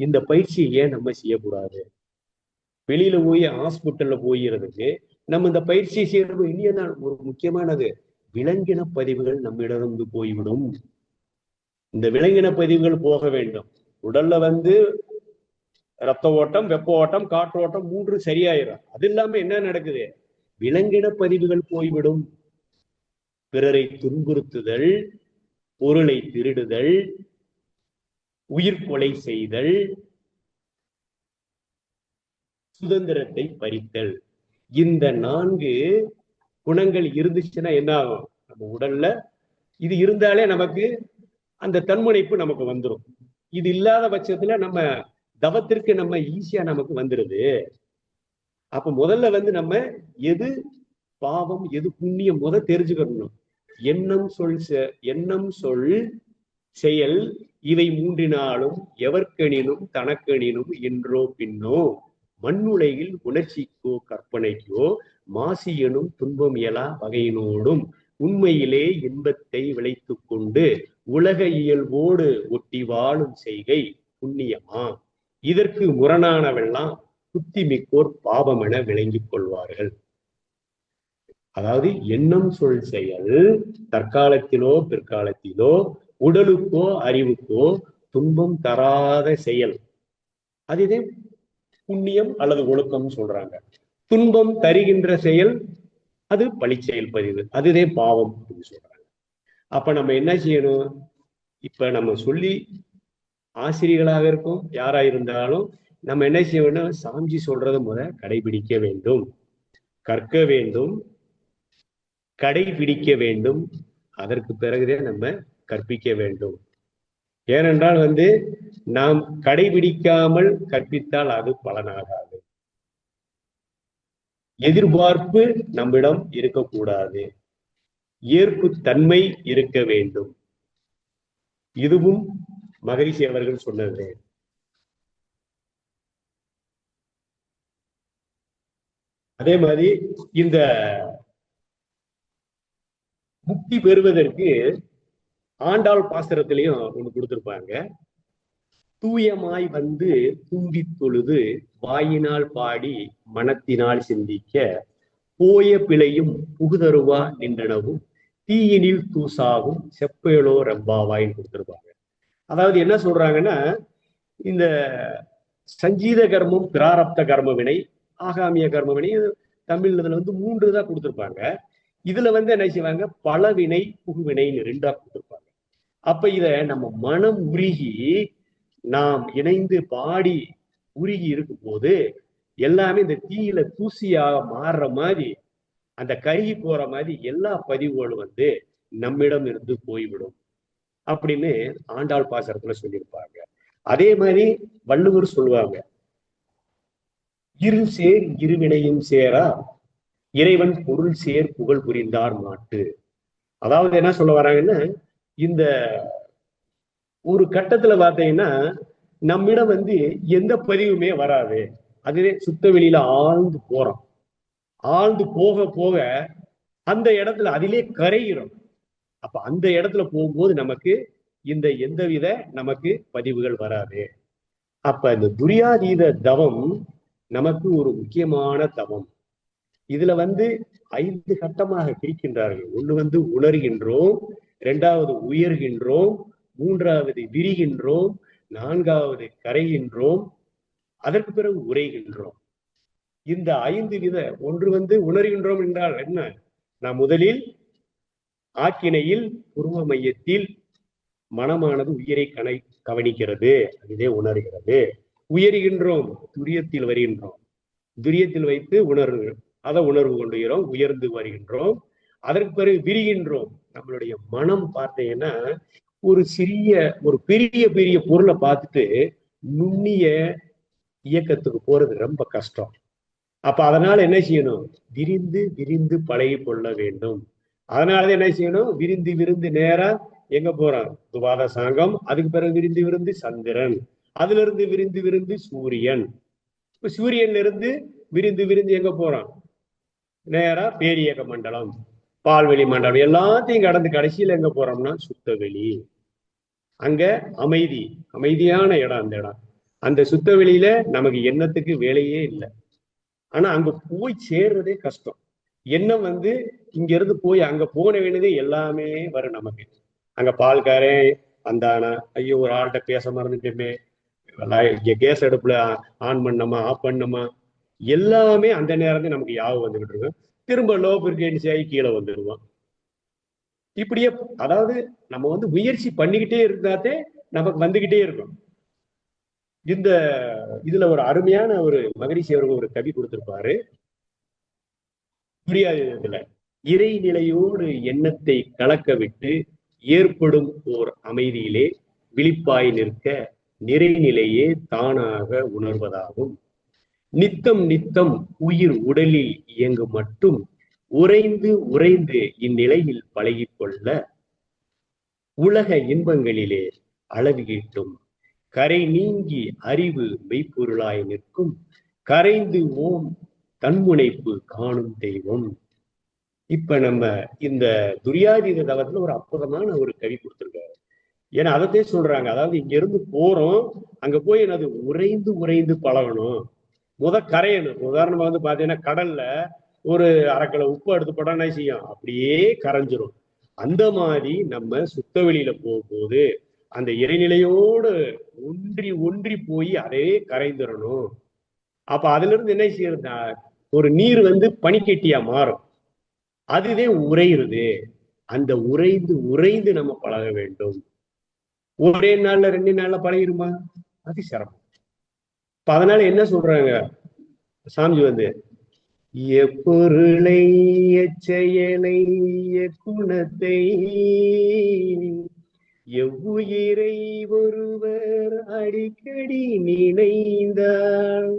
S2: இந்த பயிற்சியை ஏன் நம்ம செய்யக்கூடாது? வெளியில போய் ஹாஸ்பிட்டல்ல போயிறதுக்கு நம்ம இந்த பயிற்சியை செய்யறது இனி என்ன ஒரு முக்கியமானது, விலங்கின பதிவுகள் நம்மிடம் போய்விடும். இந்த விலங்கின பதிவுகள் போக வேண்டும். உடல்ல ரத்த ஓட்டம், வெப்ப ஓட்டம், காற்று ஓட்டம் 3 சரியாயிரும். அது இல்லாம என்ன நடக்குது? விலங்கின பதிவுகள் போய்விடும். பிறரை துன்புறுத்துதல், பொருளை திருடுதல், உயிர் கொலை செய்தல், சுதந்திரத்தை பறித்தல், இந்த 4 குணங்கள் இருந்துச்சுன்னா என்ன ஆகும்? நம்ம உடல்ல இது இருந்தாலே நமக்கு அந்த தன்முனைப்பு நமக்கு வந்துடும். இது இல்லாத பட்சத்துல நம்ம தவத்திற்கு நம்ம ஈஸியா நமக்கு வந்துடுது. அப்ப முதல்ல நம்ம எது பாவம் எது புண்ணியம் தெரிஞ்சுக்கணும். எண்ணம் சொல் செயல் இவை 3னாலும் எவர்க்கெனினும் தனக்கெனினும் என்றோ பின்னோ மண்ணுலகில் உணர்ச்சிக்கோ கற்பனைக்கோ மாசி எனும் துன்பம் இயலா வகையினோடும் உண்மையிலே இன்பத்தை விளைத்து கொண்டு உலக இயல்போடு ஒட்டி வாழும் செய்கை புண்ணியமா. இதற்கு முரணானவெல்லாம் புத்திமிக்கோர் பாவம் என விளங்கிக் கொள்வார்கள். அதாவது எண்ணம் சொல் செயல் தற்காலத்திலோ பிற்காலத்திலோ உடலுக்கோ அறிவுக்கோ துன்பம் தராத செயல், அதுவே புண்ணியம் அல்லது ஒழுக்கம் சொல்றாங்க. துன்பம் தருகின்ற செயல் அது பழி செயல் பதிவு, அதுவே பாவம் அப்படின்னு சொல்றாங்க. அப்ப நம்ம என்ன செய்யணும்? இப்ப நம்ம சொல்லி ஆசிரியர்களாக இருக்கும் யாரா இருந்தாலும் நம்ம என்ன செய்யணும்? சாமிஜி சொல்றதை கடைபிடிக்க வேண்டும், கற்க வேண்டும், கடைபிடிக்க வேண்டும். அதற்கு பிறகுதான் நம்ம கற்பிக்க வேண்டும். ஏனென்றால் நாம் கடைபிடிக்காமல் கற்பித்தால் அது பலனாகாது. எதிர்பார்ப்பு நம்மிடம் இருக்கக்கூடாது, ஏற்பு தன்மை இருக்க வேண்டும். இதுவும் மகரிஷி அவர்கள் சொன்னது. அதே மாதிரி இந்த முக்தி பெறுவதற்கு ஆண்டாள் பாசுரத்திலையும் ஒண்ணு கொடுத்திருப்பாங்க. தூயமாய் தூவி தொழுது வாயினால் பாடி மனத்தினால் சிந்திக்க போய பிழையும் புகுதருவா நின்றனவும் தீயினில் தூசாகும் செப்பேலோ ரப்பாவாயின்னு கொடுத்திருப்பாங்க. அதாவது என்ன சொல்றாங்கன்னா, இந்த சஞ்சீத கர்மம், பிராரப்த கர்ம வினை, ஆகாமிய கர்ம வினை, தமிழ் இதுல 3 தான் கொடுத்திருப்பாங்க. இதுல என்ன செய்வாங்க? பலவினை புகுவினைன்னு 2ஆ கொடுத்திருப்பாங்க. அப்ப இத நம்ம மனம் உருகி நாம் இணைந்து பாடி உருகி இருக்கும் போது எல்லாமே இந்த தீயில தூசியாக மாறுற மாதிரி, அந்த கருகி போற மாதிரி எல்லா பதிவுகளும் நம்மிடம் இருந்து போய்விடும் அப்படின்னு ஆண்டாள் பாசுரத்துல சொல்லியிருப்பாங்க. அதே மாதிரி வள்ளுவர் சொல்லுவாங்க, இருள் சேர் இருவினையும் சேரா இறைவன் பொருள் சேர் புகழ் புரிந்தார் மாட்டு. அதாவது என்ன சொல்ல வராங்கன்னா, இந்த ஒரு கட்டத்துல பாத்தீங்கன்னா நம்மிடம் எந்த பதிவுமே வராது. அதுவே சுத்த வெளியில ஆழ்ந்து போறோம். ஆழ்ந்து போக போக அந்த இடத்துல அதிலே கரைகிறோம். அப்ப அந்த இடத்துல போகும்போது நமக்கு இந்த எந்தவித நமக்கு பதிவுகள் வராது. அப்ப இந்த துரியாதீத தவம் நமக்கு ஒரு முக்கியமான தவம். இதுல 5 கட்டமாக பிரிக்கின்றார்கள். ஒண்ணு உணர்கின்றோம், 2வது உயர்கின்றோம், 3வது விரிகின்றோம், 4வது கரைகின்றோம், அதற்கு பிறகு உரைகின்றோம். இந்த 5 வித. ஒன்று உணர்கின்றோம் என்றால் என்ன? நாம் முதலில் ஆக்கினையில் புருவ மையத்தில் மனமானது உயிரை கவனிக்கிறது, அதுவே உணர்கிறது. உயர்கின்றோம், துரியத்தில் வருகின்றோம், துரியத்தில் வைத்து அதை உணர்வு கொண்டுகிறோம், உயர்ந்து வருகின்றோம். அதற்கு பிறகு விரிகின்றோம். நம்மளுடைய மனம் பார்த்தீங்கன்னா ஒரு பெரிய பெரிய பொருளை பார்த்துட்டு நுண்ணிய இயக்கத்துக்கு போறது ரொம்ப கஷ்டம். அப்ப அதனால என்ன செய்யணும்? விரிந்து விரிந்து பழகி கொள்ள வேண்டும். அதனாலதான் என்ன செய்யணும்? விரிந்து விரிந்து நேரா எங்க போறோம்? துவாத சாங்கம். அதுக்கு பிறகு விரிந்து விரிந்து சந்திரன், அதுல இருந்து விரிந்து விரிந்து சூரியன். இப்ப சூரியன்ல இருந்து விரிந்து விரிந்து எங்க போறோம்? நேரா பேரியக்க மண்டலம், பால்வெளி மண்டலம், எல்லாத்தையும் கடந்து கடைசியில எங்க போறோம்னா சுத்தவெளி. அங்க அமைதியான இடம். அந்த இடம், அந்த சுத்தவெளியில நமக்கு எண்ணத்துக்கு வேலையே இல்லை. ஆனா அங்க போய் சேர்றதே கஷ்டம். எண்ணம் இங்க இருந்து போய் அங்க போன வேண்டியதே எல்லாமே வரும் நமக்கு. அங்க பால்காரே வந்தானா, ஐயோ ஒரு ஆள்கிட்ட பேச மறந்துட்டோமே, கேஸ் அடுப்புல ஆன் பண்ணமா ஆஃப் பண்ணமா, எல்லாமே அந்த நேரத்தில் நமக்கு யாவும் வந்துகிட்டு இருக்கும். திரும்ப லோ பிரிகேன்சி ஆகி கீழே வந்துடுவோம். இப்படியே அதாவது நம்ம முயற்சி பண்ணிக்கிட்டே இருந்தாத்தே நமக்கு வந்துகிட்டே இருக்கும். இதுல ஒரு அருமையான ஒரு மகரிஷி அவர்கள் ஒரு கவி கொடுத்திருப்பாரு. புரியாததுல இறைநிலையோடு எண்ணத்தை கலக்க விட்டு ஏற்படும் ஓர் அமைதியிலே விழிப்பாய் நிற்க நிறைநிலையே தானாக உணர்வதாகும். நித்தம் நித்தம் உயிர் உடலில் இயங்கு மட்டும் உறைந்து உறைந்து இந்நிலையில் பழகிக்கொள்ள உலக இன்பங்களிலே அளவிகிட்டும் கரை நீங்கி அறிவு மெய்ப்பொருளாய் நிற்கும் கரைந்து ஓம் தன்முனைப்பு காணும் தெய்வம். இப்ப நம்ம இந்த துரியாதீத தவத்துல ஒரு அற்புதமான ஒரு கவி கொடுத்திருக்காரு. ஏன்னா அதத்தே சொல்றாங்க, அதாவது இங்க இருந்து போறோம், அங்க போய் என்னது உறைந்து உறைந்து பழகணும், கரையணும். உதாரணமா பாத்தீங்கன்னா கடல்ல ஒரு அரைக்கிலோ உப்பு எடுத்து போட்டா என்ன செய்யும்? அப்படியே கரைஞ்சிரும். அந்த மாதிரி நம்ம சுத்தவெளியில போகும்போது அந்த இறைநிலையோடு ஒன்றி ஒன்றி போய் அதே கரைந்துடணும். அப்ப அதுல இருந்து என்ன செய்யறதுனா ஒரு நீர் பனிக்கட்டியா மாறும், அதுவே உறையுறது. அந்த உறைந்து உறைந்து நம்ம பழக வேண்டும். ஒரே நாள்ல 2 நாள்ல பழகிருமா? அது சிரமம். அதனால என்ன சொல்றாங்க சாமி வந்து, எப்பொருளை எச்செயலை எக்குணத்தை எவ்வுயிரை ஒருவர் அடிக்கடி நினைந்தால்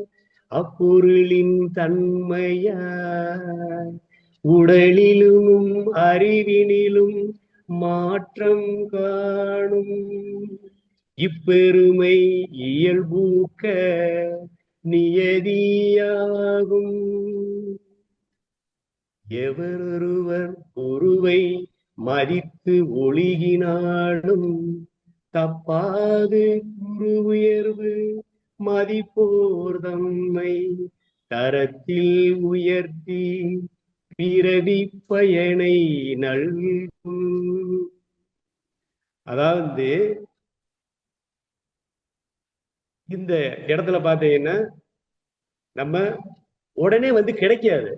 S2: அப்பொருளின் தன்மையார் உடலிலும் அறிவினிலும் மாற்றம் காணும் இப்பெருமை இயல்பூக்க நியதியாகும். எவரொருவர் ஒருவை மதித்து ஒழுகினாலும் தப்பாது குரு உயர்வு மதிப்போர் தம்மை தரத்தில் உயர்த்தி பிறவி பயனை நல்கும். அதாவது இந்த இடத்துல பார்த்தீங்கன்னா நம்ம உடனே வந்து கிடைக்காது.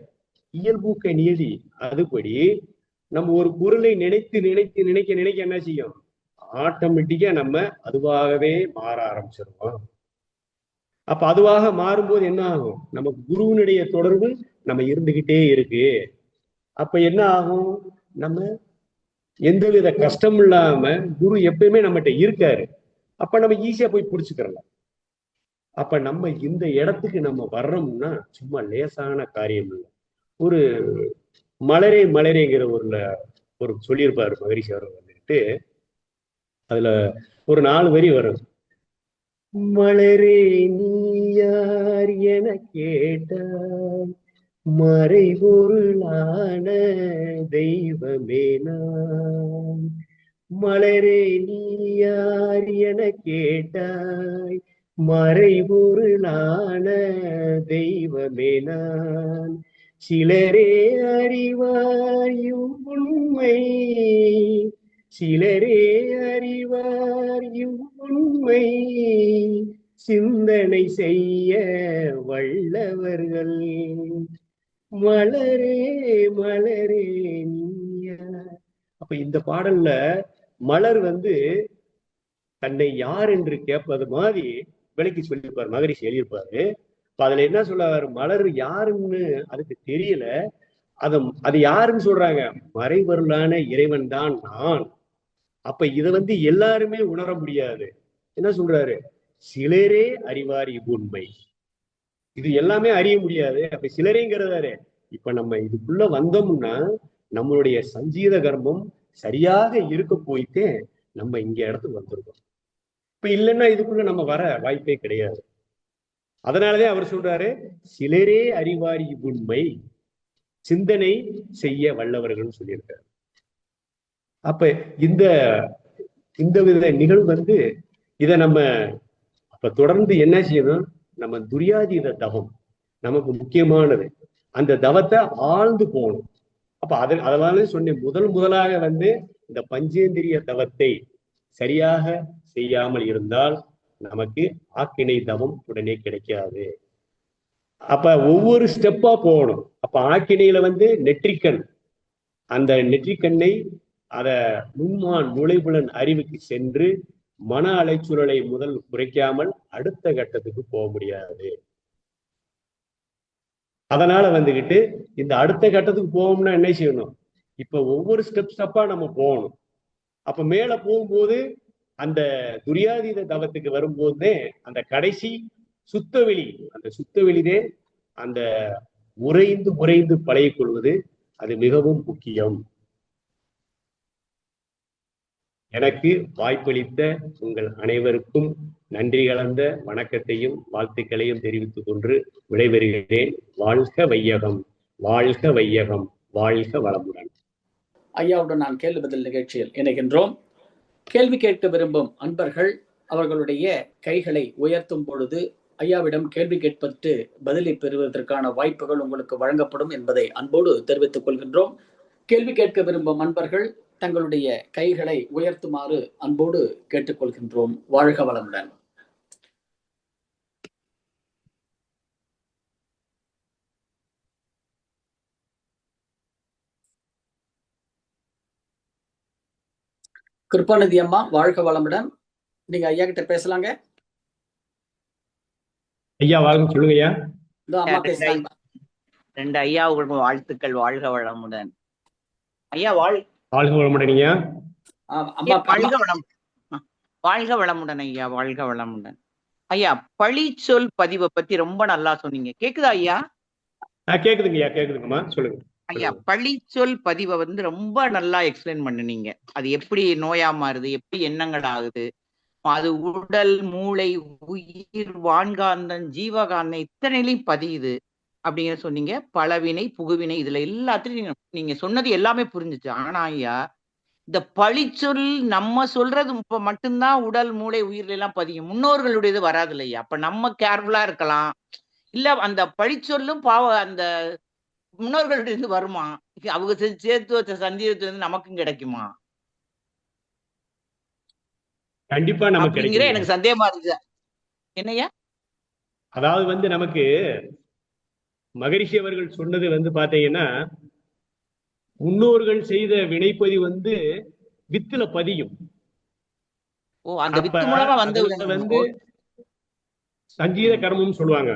S2: இயல்பூக்க நியதி அதுபடி நம்ம ஒரு பொருளை நினைத்து நினைத்து நினைக்க நினைக்க என்ன செய்யும், ஆட்டோமேட்டிக்கா நம்ம அதுவாகவே மாற ஆரம்பிச்சிருவோம். அப்ப அதுவாக மாறும்போது என்ன ஆகும், நமக்கு குருவினுடைய தொடர்பு நம்ம இருந்துகிட்டே இருக்கு. அப்ப என்ன ஆகும், நம்ம எந்தவித கஷ்டம் இல்லாம குரு எப்பயுமே நம்மகிட்ட இருக்காரு. அப்ப நம்ம ஈஸியா போய் பிடிச்சுக்கிறலாம். அப்ப நம்ம இந்த இடத்துக்கு நம்ம வர்றோம்னா சும்மா லேசான காரியம் இல்லை. ஒரு மலரே மலரேங்கிற ஒரு சொல்லியிருப்பாரு மகரிஷி அவர் வந்துட்டு, அதுல ஒரு 4 வரி வரும். மலரே நீ யார் என கேட்டார் மறைபொருளான தெய்வமே நான். மலரே நீ யார் என கேட்டாய் மறைபொருளான தெய்வமே நான். சிலரே அறிவாயும் உண்மை சிலரே அறிவாயும் உண்மை சிந்தனை செய்ய வல்லவர்கள். மலரே மலரே நீயா. அப்ப இந்த பாடல்ல மலர் வந்து தன்னை யார் என்று கேட்பது மாதிரி விளக்கி சொல்லியிருப்பாரு, மகரிஷி எழுதியிருப்பாரு. அதுல என்ன சொல்லுவாரு, மலர் யாருன்னு அதுக்கு தெரியல, அது யாருன்னு சொல்றாங்க, மறைபொருளான இறைவன் தான் நான். அப்ப இதை வந்து எல்லாருமே உணர முடியாது. என்ன சொல்றாரு, சிலரே அறிவார் இவ்வுண்மை. இது எல்லாமே அறிய முடியாது. அப்ப சிலரேங்கிறதாரு, இப்ப நம்ம இதுக்குள்ள வந்தோம்னா நம்மளுடைய சஞ்சீத கர்மம் சரியாக இருக்க போயிட்டே நம்ம இங்க இடத்துக்கு வந்திருக்கோம். இப்ப இல்லைன்னா இதுக்குள்ள நம்ம வர வாய்ப்பே கிடையாது. அதனாலதான் அவர் சொல்றாரு, சிலரே அறிவார் இவ்வுண்மை சிந்தனை செய்ய வல்லவர்கள் சொல்லியிருக்காரு. அப்ப இந்த இந்த வித நிகழ்வு வந்து இதை நம்ம அப்ப தொடர்ந்து என்ன செய்யணும், நம்ம துரியாதீத தவம் நமக்கு முக்கியமானது. அந்த தவத்தை ஆழ்ந்து போகணும். அப்ப அதனால சொன்னேன், முதலாக வந்து இந்த பஞ்சேந்திரிய தவத்தை சரியாக செய்யாமல் இருந்தால் நமக்கு ஆக்கினை தவம் உடனே கிடைக்காது. அப்ப ஒவ்வொரு ஸ்டெப்பா போகணும். அப்ப ஆக்கினையில வந்து நெற்றிக்கண், அந்த நெற்றிக்கண்ணை அத நுண்மான் நுழைவுலன் அறிவுக்கு சென்று மன அலைச்சூழலை முதல் குறைக்காமல் அடுத்த கட்டத்துக்கு போக முடியாது. அதனால வந்துகிட்டு இந்த அடுத்த கட்டத்துக்கு போகணும்னா என்ன செய்யணும், இப்ப ஒவ்வொரு ஸ்டெப்பா நம்ம போகணும். அப்ப மேல போகும்போது அந்த துரியாதீத தவத்துக்கு வரும்போதே அந்த கடைசி சுத்தவெளி, அந்த சுத்தவெளிதே அந்த உறைந்து உறைந்து பழகிக் கொள்வது அது மிகவும் முக்கியம். எனக்கு வாய்ப்பளித்த உங்கள் அனைவருக்கும் நன்றி கலந்த வணக்கத்தையும் வாழ்த்துக்களையும் தெரிவித்துக் கொண்டு விடைபெறுகிறேன். வாழ்க வையகம், வாழ்க வையகம், வாழ்க வளமுடன்.
S1: ஐயாவுடன் நான் கேள்வி பதில் நிகழ்ச்சியில் இணைகின்றோம். கேள்வி கேட்க விரும்பும் அன்பர்கள் அவர்களுடைய கைகளை உயர்த்தும் பொழுது ஐயாவிடம் கேள்வி கேட்பதற்கு பதிலை பெறுவதற்கான வாய்ப்புகள் உங்களுக்கு வழங்கப்படும் என்பதை அன்போடு தெரிவித்துக் கொள்கின்றோம். கேள்வி கேட்க விரும்பும் அன்பர்கள் தங்களுடைய கைகளை உயர்த்துமாறு அன்போடு கேட்டுக்கொள்கின்றோம். வாழ்க வளமுடன். கிருபாநிதி அம்மா, வாழ்க வளமுடன். நீங்க ஐயா கிட்ட பேசலாங்க.
S2: ஐயா வாங்க, சொல்லுங்க ஐயா.
S1: இதோ அம்மா
S3: ரெண்டு
S1: பேசுறாங்க.
S3: ரெண்டு ஐயாவுக்கும் வாழ்த்துக்கள், வாழ்க வளமுடன். ஐயா
S2: வாழ்க வளமுடன் ஐயா.
S1: அம்மா
S3: வாழ்க வளம் வாழ்க வளமுடன் ஐயா, வாழ்க வளமுடன். ஐயா, பழிச்சொல் பதிவை பத்தி ரொம்ப நல்லா சொன்னீங்க. கேக்குதா ஐயா?
S2: கேக்குதுங்க ஐயா, கேக்குதுங்கம்மா, சொல்லுங்க.
S3: ஐயா, பழிச்சொல் பதிவை வந்து ரொம்ப நல்லா எக்ஸ்பிளைன் பண்ணுனீங்க. அது எப்படி நோயா மாறுது, எப்படி எண்ணங்கள் ஆகுது, அது உடல், மூளை, உயிர், வான்காந்தம், ஜீவகாந்தம் இத்தனையிலையும் பதியுது அப்படிங்கிற சொன்னீங்க. பலவினை, புகுவினை, இதுல எல்லாத்துலயும் நீங்க சொன்னது எல்லாமே புரிஞ்சுச்சு. ஆனா ஐயா, இந்த பழிச்சொல் நம்ம சொல்றது இப்ப மட்டும்தான் உடல், மூளை, உயிர்ல எல்லாம் பதியும். முன்னோர்களுடையது வராது இல்லையா? அப்ப நம்ம கேர்ஃபுல்லா இருக்கலாம். இல்ல அந்த பழிச்சொல்லும் அந்த முன்னோர்களுடையது வருமா? அவங்க சேர்த்து வச்ச சந்தீதத்துல இருந்து நமக்கும் கிடைக்குமா?
S2: கண்டிப்பா நமக்கு
S3: அப்படிங்கிற
S2: கிடைக்கும்.
S3: எனக்கு சந்தேகமா இருக்கு. என்னையா?
S2: அதாவது வந்து நமக்கு மகரிஷி அவர்கள் சொன்னது வந்து பாத்தீங்கன்னா, முன்னோர்கள் செய்த வினைப்பதி வந்து வித்துல பதியும்.
S3: ஓ, அந்த வித்து மூலமா வந்து
S2: வந்து சஞ்சீத கர்மம் சொல்லுவாங்க.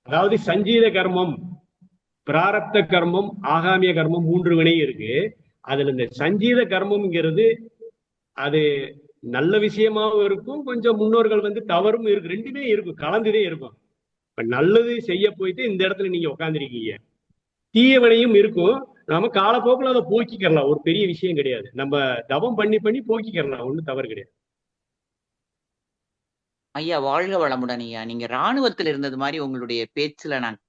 S2: அதாவது சஞ்சீத கர்மம், பிராரப்த கர்மம், ஆகாமிய கர்மம் 3 வினை இருக்கு. அதுல இந்த சஞ்சீத கர்மம்ங்கிறது அது நல்ல விஷயமாவும் இருக்கும், கொஞ்சம் முன்னோர்கள் வந்து தவறும் இருக்கு, ரெண்டுமே இருக்கும், கலந்துதே இருக்கும். இப்ப நல்லது செய்ய போயிட்டு இந்த இடத்துல நீங்க உட்காந்துருக்கீங்க, தீயவனையும் இருக்கும். நாம காலப்போக்கில் அதை போக்கிக்கலாம், ஒரு பெரிய விஷயம் கிடையாது. நம்ம தவம் பண்ணி பண்ணி போக்கிக்கலாம், ஒண்ணும் தவறு கிடையாது.
S3: ஐயா, வாழ்க வளமுடன் ஐயா. நீங்க ராணுவத்தில் இருந்தது மாதிரி உங்களுடைய பேச்சுல நான்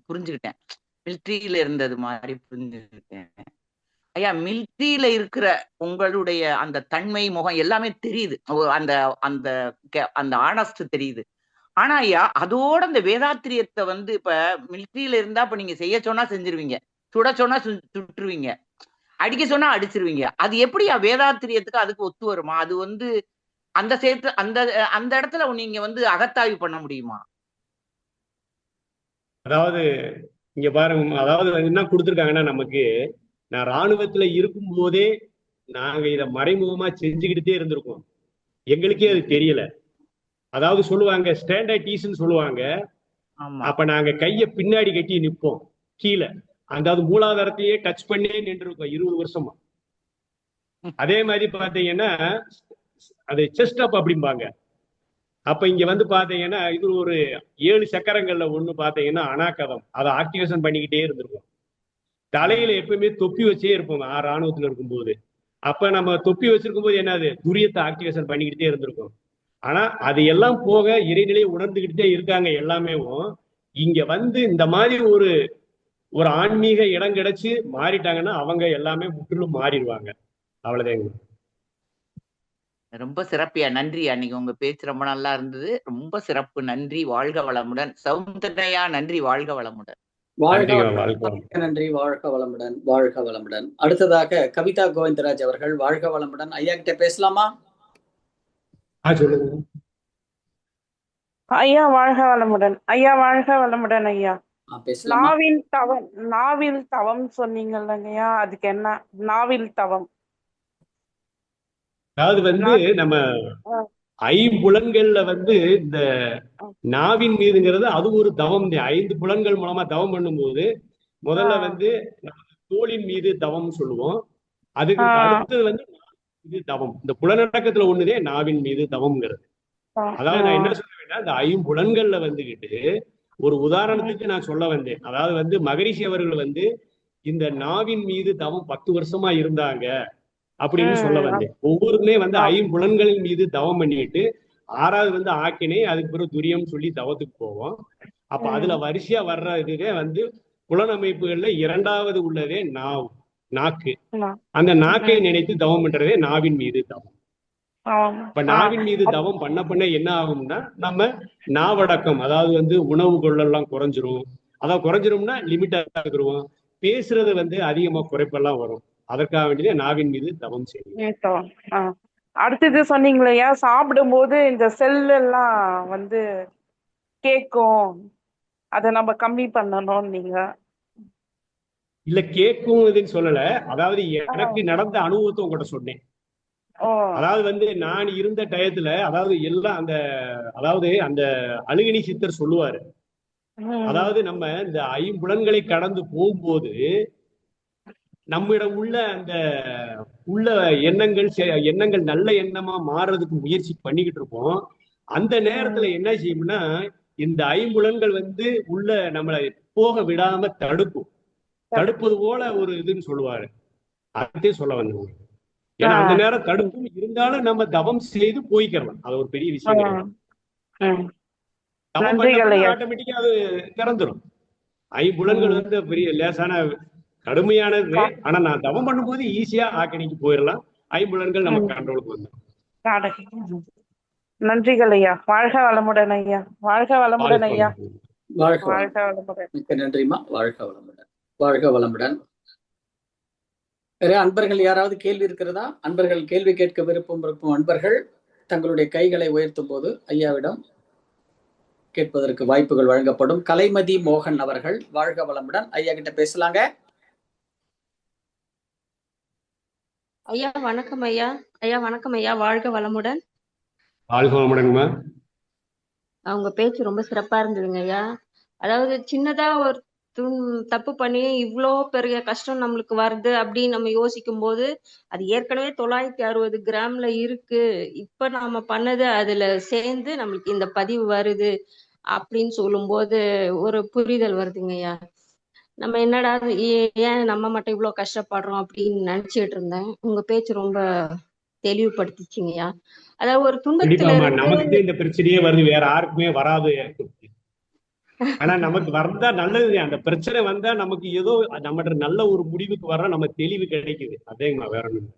S3: புரிஞ்சுக்கிட்டேன். மிலிட்ரியில இருந்தது மாதிரி புரிஞ்சுக்கிட்டேன். ஐயா, மிலிட்ரியில இருக்கிற உங்களுடைய அந்த தன்மை, முகம் எல்லாமே தெரியுது. அந்த அந்த அந்த ஆனஸ்ட் தெரியுது. ஆனா ஐயா, அதோட அந்த வேதாத்திரியத்தை வந்து இப்ப மிலிட்ரியில இருந்தா இப்ப நீங்க செய்ய சொன்னா செஞ்சிருவீங்க, சுட சொன்னா சுட்டுருவீங்க, அடிக்க சொன்னா அடிச்சிருவீங்க. அது எப்படி வேதாத்திரியத்துக்கு அதுக்கு ஒத்து வருமா? அது வந்து அந்த சேர்த்து அந்த அந்த இடத்துல நீங்க வந்து அகத்தாய்வு பண்ண முடியுமா?
S2: அதாவது இங்க பாருங்க, அதாவது என்ன கொடுத்துருக்காங்கன்னா நமக்கு, நான் ராணுவத்துல இருக்கும் போதே நாங்க இதை மறைமுகமா செஞ்சுக்கிட்டே இருந்திருக்கோம், எங்களுக்கே அது தெரியல. அதாவது சொல்லுவாங்க ஸ்டாண்டர்ட் சொல்லுவாங்க. அப்ப நாங்க கைய பின்னாடி கட்டி நிற்போம் கீழே, அதாவது மூலாதாரத்தையே டச் பண்ணி நின்று இருக்கோம் 20 வருஷமா. அதே மாதிரி பாத்தீங்கன்னா அது செஸ்ட் அப் அப்படிம்பாங்க. அப்ப இங்க வந்து பாத்தீங்கன்னா இது ஒரு 7 சக்கரங்கள்ல ஒண்ணு பாத்தீங்கன்னா அனாகதம், அதை ஆக்டிவேஷன் பண்ணிக்கிட்டே இருந்திருக்கும். தலையில எப்பவுமே தொப்பி வச்சே இருப்போம் ராணுவத்துல இருக்கும்போது. அப்ப நம்ம தொப்பி வச்சிருக்கும் போது என்னது, துரியத்தை ஆக்டிவேஷன் பண்ணிக்கிட்டே இருந்திருக்கும். ஆனா அது எல்லாம் போக இறைநிலையை உணர்ந்துகிட்டே இருக்காங்க எல்லாமே. இங்க வந்து இந்த மாதிரி ஒரு ஒரு ஆன்மீக இடம் கிடைச்சு மாறிட்டாங்கன்னா அவங்க எல்லாமே முற்றிலும் மாறிடுவாங்க. அவ்வளவுதான்.
S3: ரொம்ப சிறப்பியா, நன்றியா. அன்னைக்கு உங்க பேச்சு ரொம்ப நல்லா இருந்தது, ரொம்ப சிறப்பு. நன்றி, வாழ்க வளமுடன். சௌந்தர்யா, நன்றி, வாழ்க வளமுடன்.
S1: நன்றி, வாழ்க வளமுடன், வாழ்க வளமுடன். அடுத்ததாக கவிதா கோவிந்தராஜ் அவர்கள், வாழ்க வளமுடன். ஐயா கிட்ட பேசலாமா?
S2: சொல்லுங்க
S4: ஐயா. வாழ்க வளமுடன் ஐயா. வாழ்க வளமுடன் ஐயா. நாவில் தவம் சொன்னீங்கல்லங்கய்யா, அதுக்கு என்ன நாவில் தவம்?
S2: அதாவது வந்து நம்ம ஐம்புலன்கள்ல வந்து இந்த நாவின் மீதுங்கிறது அது ஒரு தவம். 5 புலன்கள் மூலமா தவம் பண்ணும்போது முதல்ல வந்து தோளின் மீது தவம் சொல்லுவோம். அதுக்கு அடுத்தது வந்து இது தவம். இந்த புலனடக்கத்துல ஒண்ணுதே நாவின் மீது தவம்ங்கிறது. அதாவது நான் என்ன சொல்ல வேண்டாம், இந்த 5 புலன்கள்ல வந்துகிட்டு ஒரு உதாரணத்துக்கு நான் சொல்ல வந்தேன். அதாவது வந்து மகரிஷி அவர்கள் வந்து இந்த நாவின் மீது தவம் 10 வருஷமா இருந்தாங்க அப்படின்னு சொல்ல வந்தேன். ஒவ்வொருமே வந்து 5 புலன்களின் மீது தவம் பண்ணிட்டு 6வது வந்து ஆக்கினை, அதுக்கு பிறகு துரியம் சொல்லி தவத்துக்கு போவோம். அப்ப அதுல வரிசையா வர்ற இதுவே வந்து புலனமைப்புகள்ல 2வது உள்ளதே நாக்கு. அந்த நாக்கை நினைத்து தவம் பண்றதே நாவின் மீது தவம். இப்ப நாவின் மீது தவம் பண்ண பண்ண என்ன ஆகும்னா நம்ம நாவடக்கம், அதாவது வந்து உணவு கொள்ளலாம் குறைஞ்சிரும். அதான் குறைஞ்சிரும்னா லிமிட்டா இருக்கிறோம், பேசுறது வந்து அதிகமா குறைப்பெல்லாம் வரும். அதற்காக வேண்டியதே நாவின் மீது தவம் செய்யும்.
S4: அடுத்தது சொன்னீங்களையா, சாப்பிடும் போது இந்த செல் எல்லாம் வந்து கேக்கும், அதை நம்ம கம்மி பண்ணணும். நீங்க
S2: இல்ல கேக்கும் இதுன்னு சொல்லல, அதாவது எனக்கு நடந்த அனுபவத்தை உங்கள்கிட்ட சொன்னேன்.
S4: ஓ.
S2: அதாவது நான் இருந்த டயத்துல எல்லாம் அந்த அழுகினி சித்தர் சொல்லுவாரு. அதாவது நம்ம இந்த ஐம்புலன்களை கடந்து போகும்போது நம்மிடம் உள்ள எண்ணங்கள் நல்ல எண்ணமா மாறுறதுக்கு முயற்சி பண்ணிக்கிட்டு இருப்போம். அந்த நேரத்துல என்ன செய்யும்னா இந்த ஐம்புலன்கள் உள்ள நம்மளை போக விடாம தடுப்பது போல ஒரு இதுன்னு சொல்லுவாரு. அதே சொல்ல வந்தேன். ஏன்னா அந்த நேரம் தடுப்பும் இருந்தாலும் நம்ம தவம் செய்து போய்க்கலாம். அது ஒரு பெரிய விஷயம் கிடையாது. தவம் பண்ண ஆட்டோமேட்டிக்கா அது திறந்துடும். ஐம்புலன்கள் பெரிய லேசான கடுமையானது. ஆனா நான் தவம் பண்ணும்போது ஈஸியா ஆக்கணிக்கு போயிடலாம். ஐம்புலன்கள் நம்ம கண்ட்ரோலுக்கு வந்துடும்.
S4: நன்றிகள் ஐயா. வாழ்க வளமுடன் ஐயா. வாழ்க வளமுடன் ஐயா.
S1: வாழ்க வளமுடன். மிக்க நன்றிமா. வாழ்க வளமுடன். வாழ்க வளமுடன். வேற அன்பர்கள் யாராவது கேள்வி இருக்கிறதா? அன்பர்கள் கேள்வி கேட்க விருப்பம் அன்பர்கள் தங்களுடைய கைகளை உயர்த்தும் போது ஐயாவிடம் கேட்பதற்கு வாய்ப்புகள் வழங்கப்படும். கலைமதி மோகன் அவர்கள் வாழ்க வளமுடன். ஐயா கிட்ட பேசலாங்க.
S5: ஐயா வணக்கம் ஐயா. ஐயா வணக்கம் ஐயா. வாழ்க வளமுடன்.
S2: வாழ்க வளமுடன்மா.
S5: அவங்க பேச்சு ரொம்ப சிறப்பா இருந்ததுங்க ஐயா. அதாவது சின்னதா ஒரு தப்பு பண்ணி இவ்வளோ பெரிய கஷ்டம் நம்மளுக்கு வருது அப்படின்னு நம்ம யோசிக்கும் போது அது ஏற்கனவே 960 கிராம்ல இருக்கு. இப்ப நாம பண்ணது அதுல சேர்ந்து நம்மளுக்கு இந்த பதிவு வருது அப்படின்னு சொல்லும் போது ஒரு புரிதல் வருதுங்க ஐயா. நம்ம என்னடா ஏன் நம்ம மட்டும் இவ்வளவு கஷ்டப்படுறோம் அப்படின்னு நினைச்சிட்டு இருந்தேன். உங்க பேச்சு ரொம்ப தெளிவுபடுத்திச்சிங்கய்யா. அதாவது ஒரு துன்பத்துல
S2: நமக்கு இந்த பிரச்சனையே வருது, வேற யாருக்குமே வராது. ஆனா நமக்கு வந்தா நல்லது. அந்த பிரச்சனை வந்தா நமக்கு ஏதோ நம்ம நல்ல ஒரு முடிவுக்கு வர நம்ம தெளிவு கிடைக்குது. அதேமா வேற ஒண்ணு.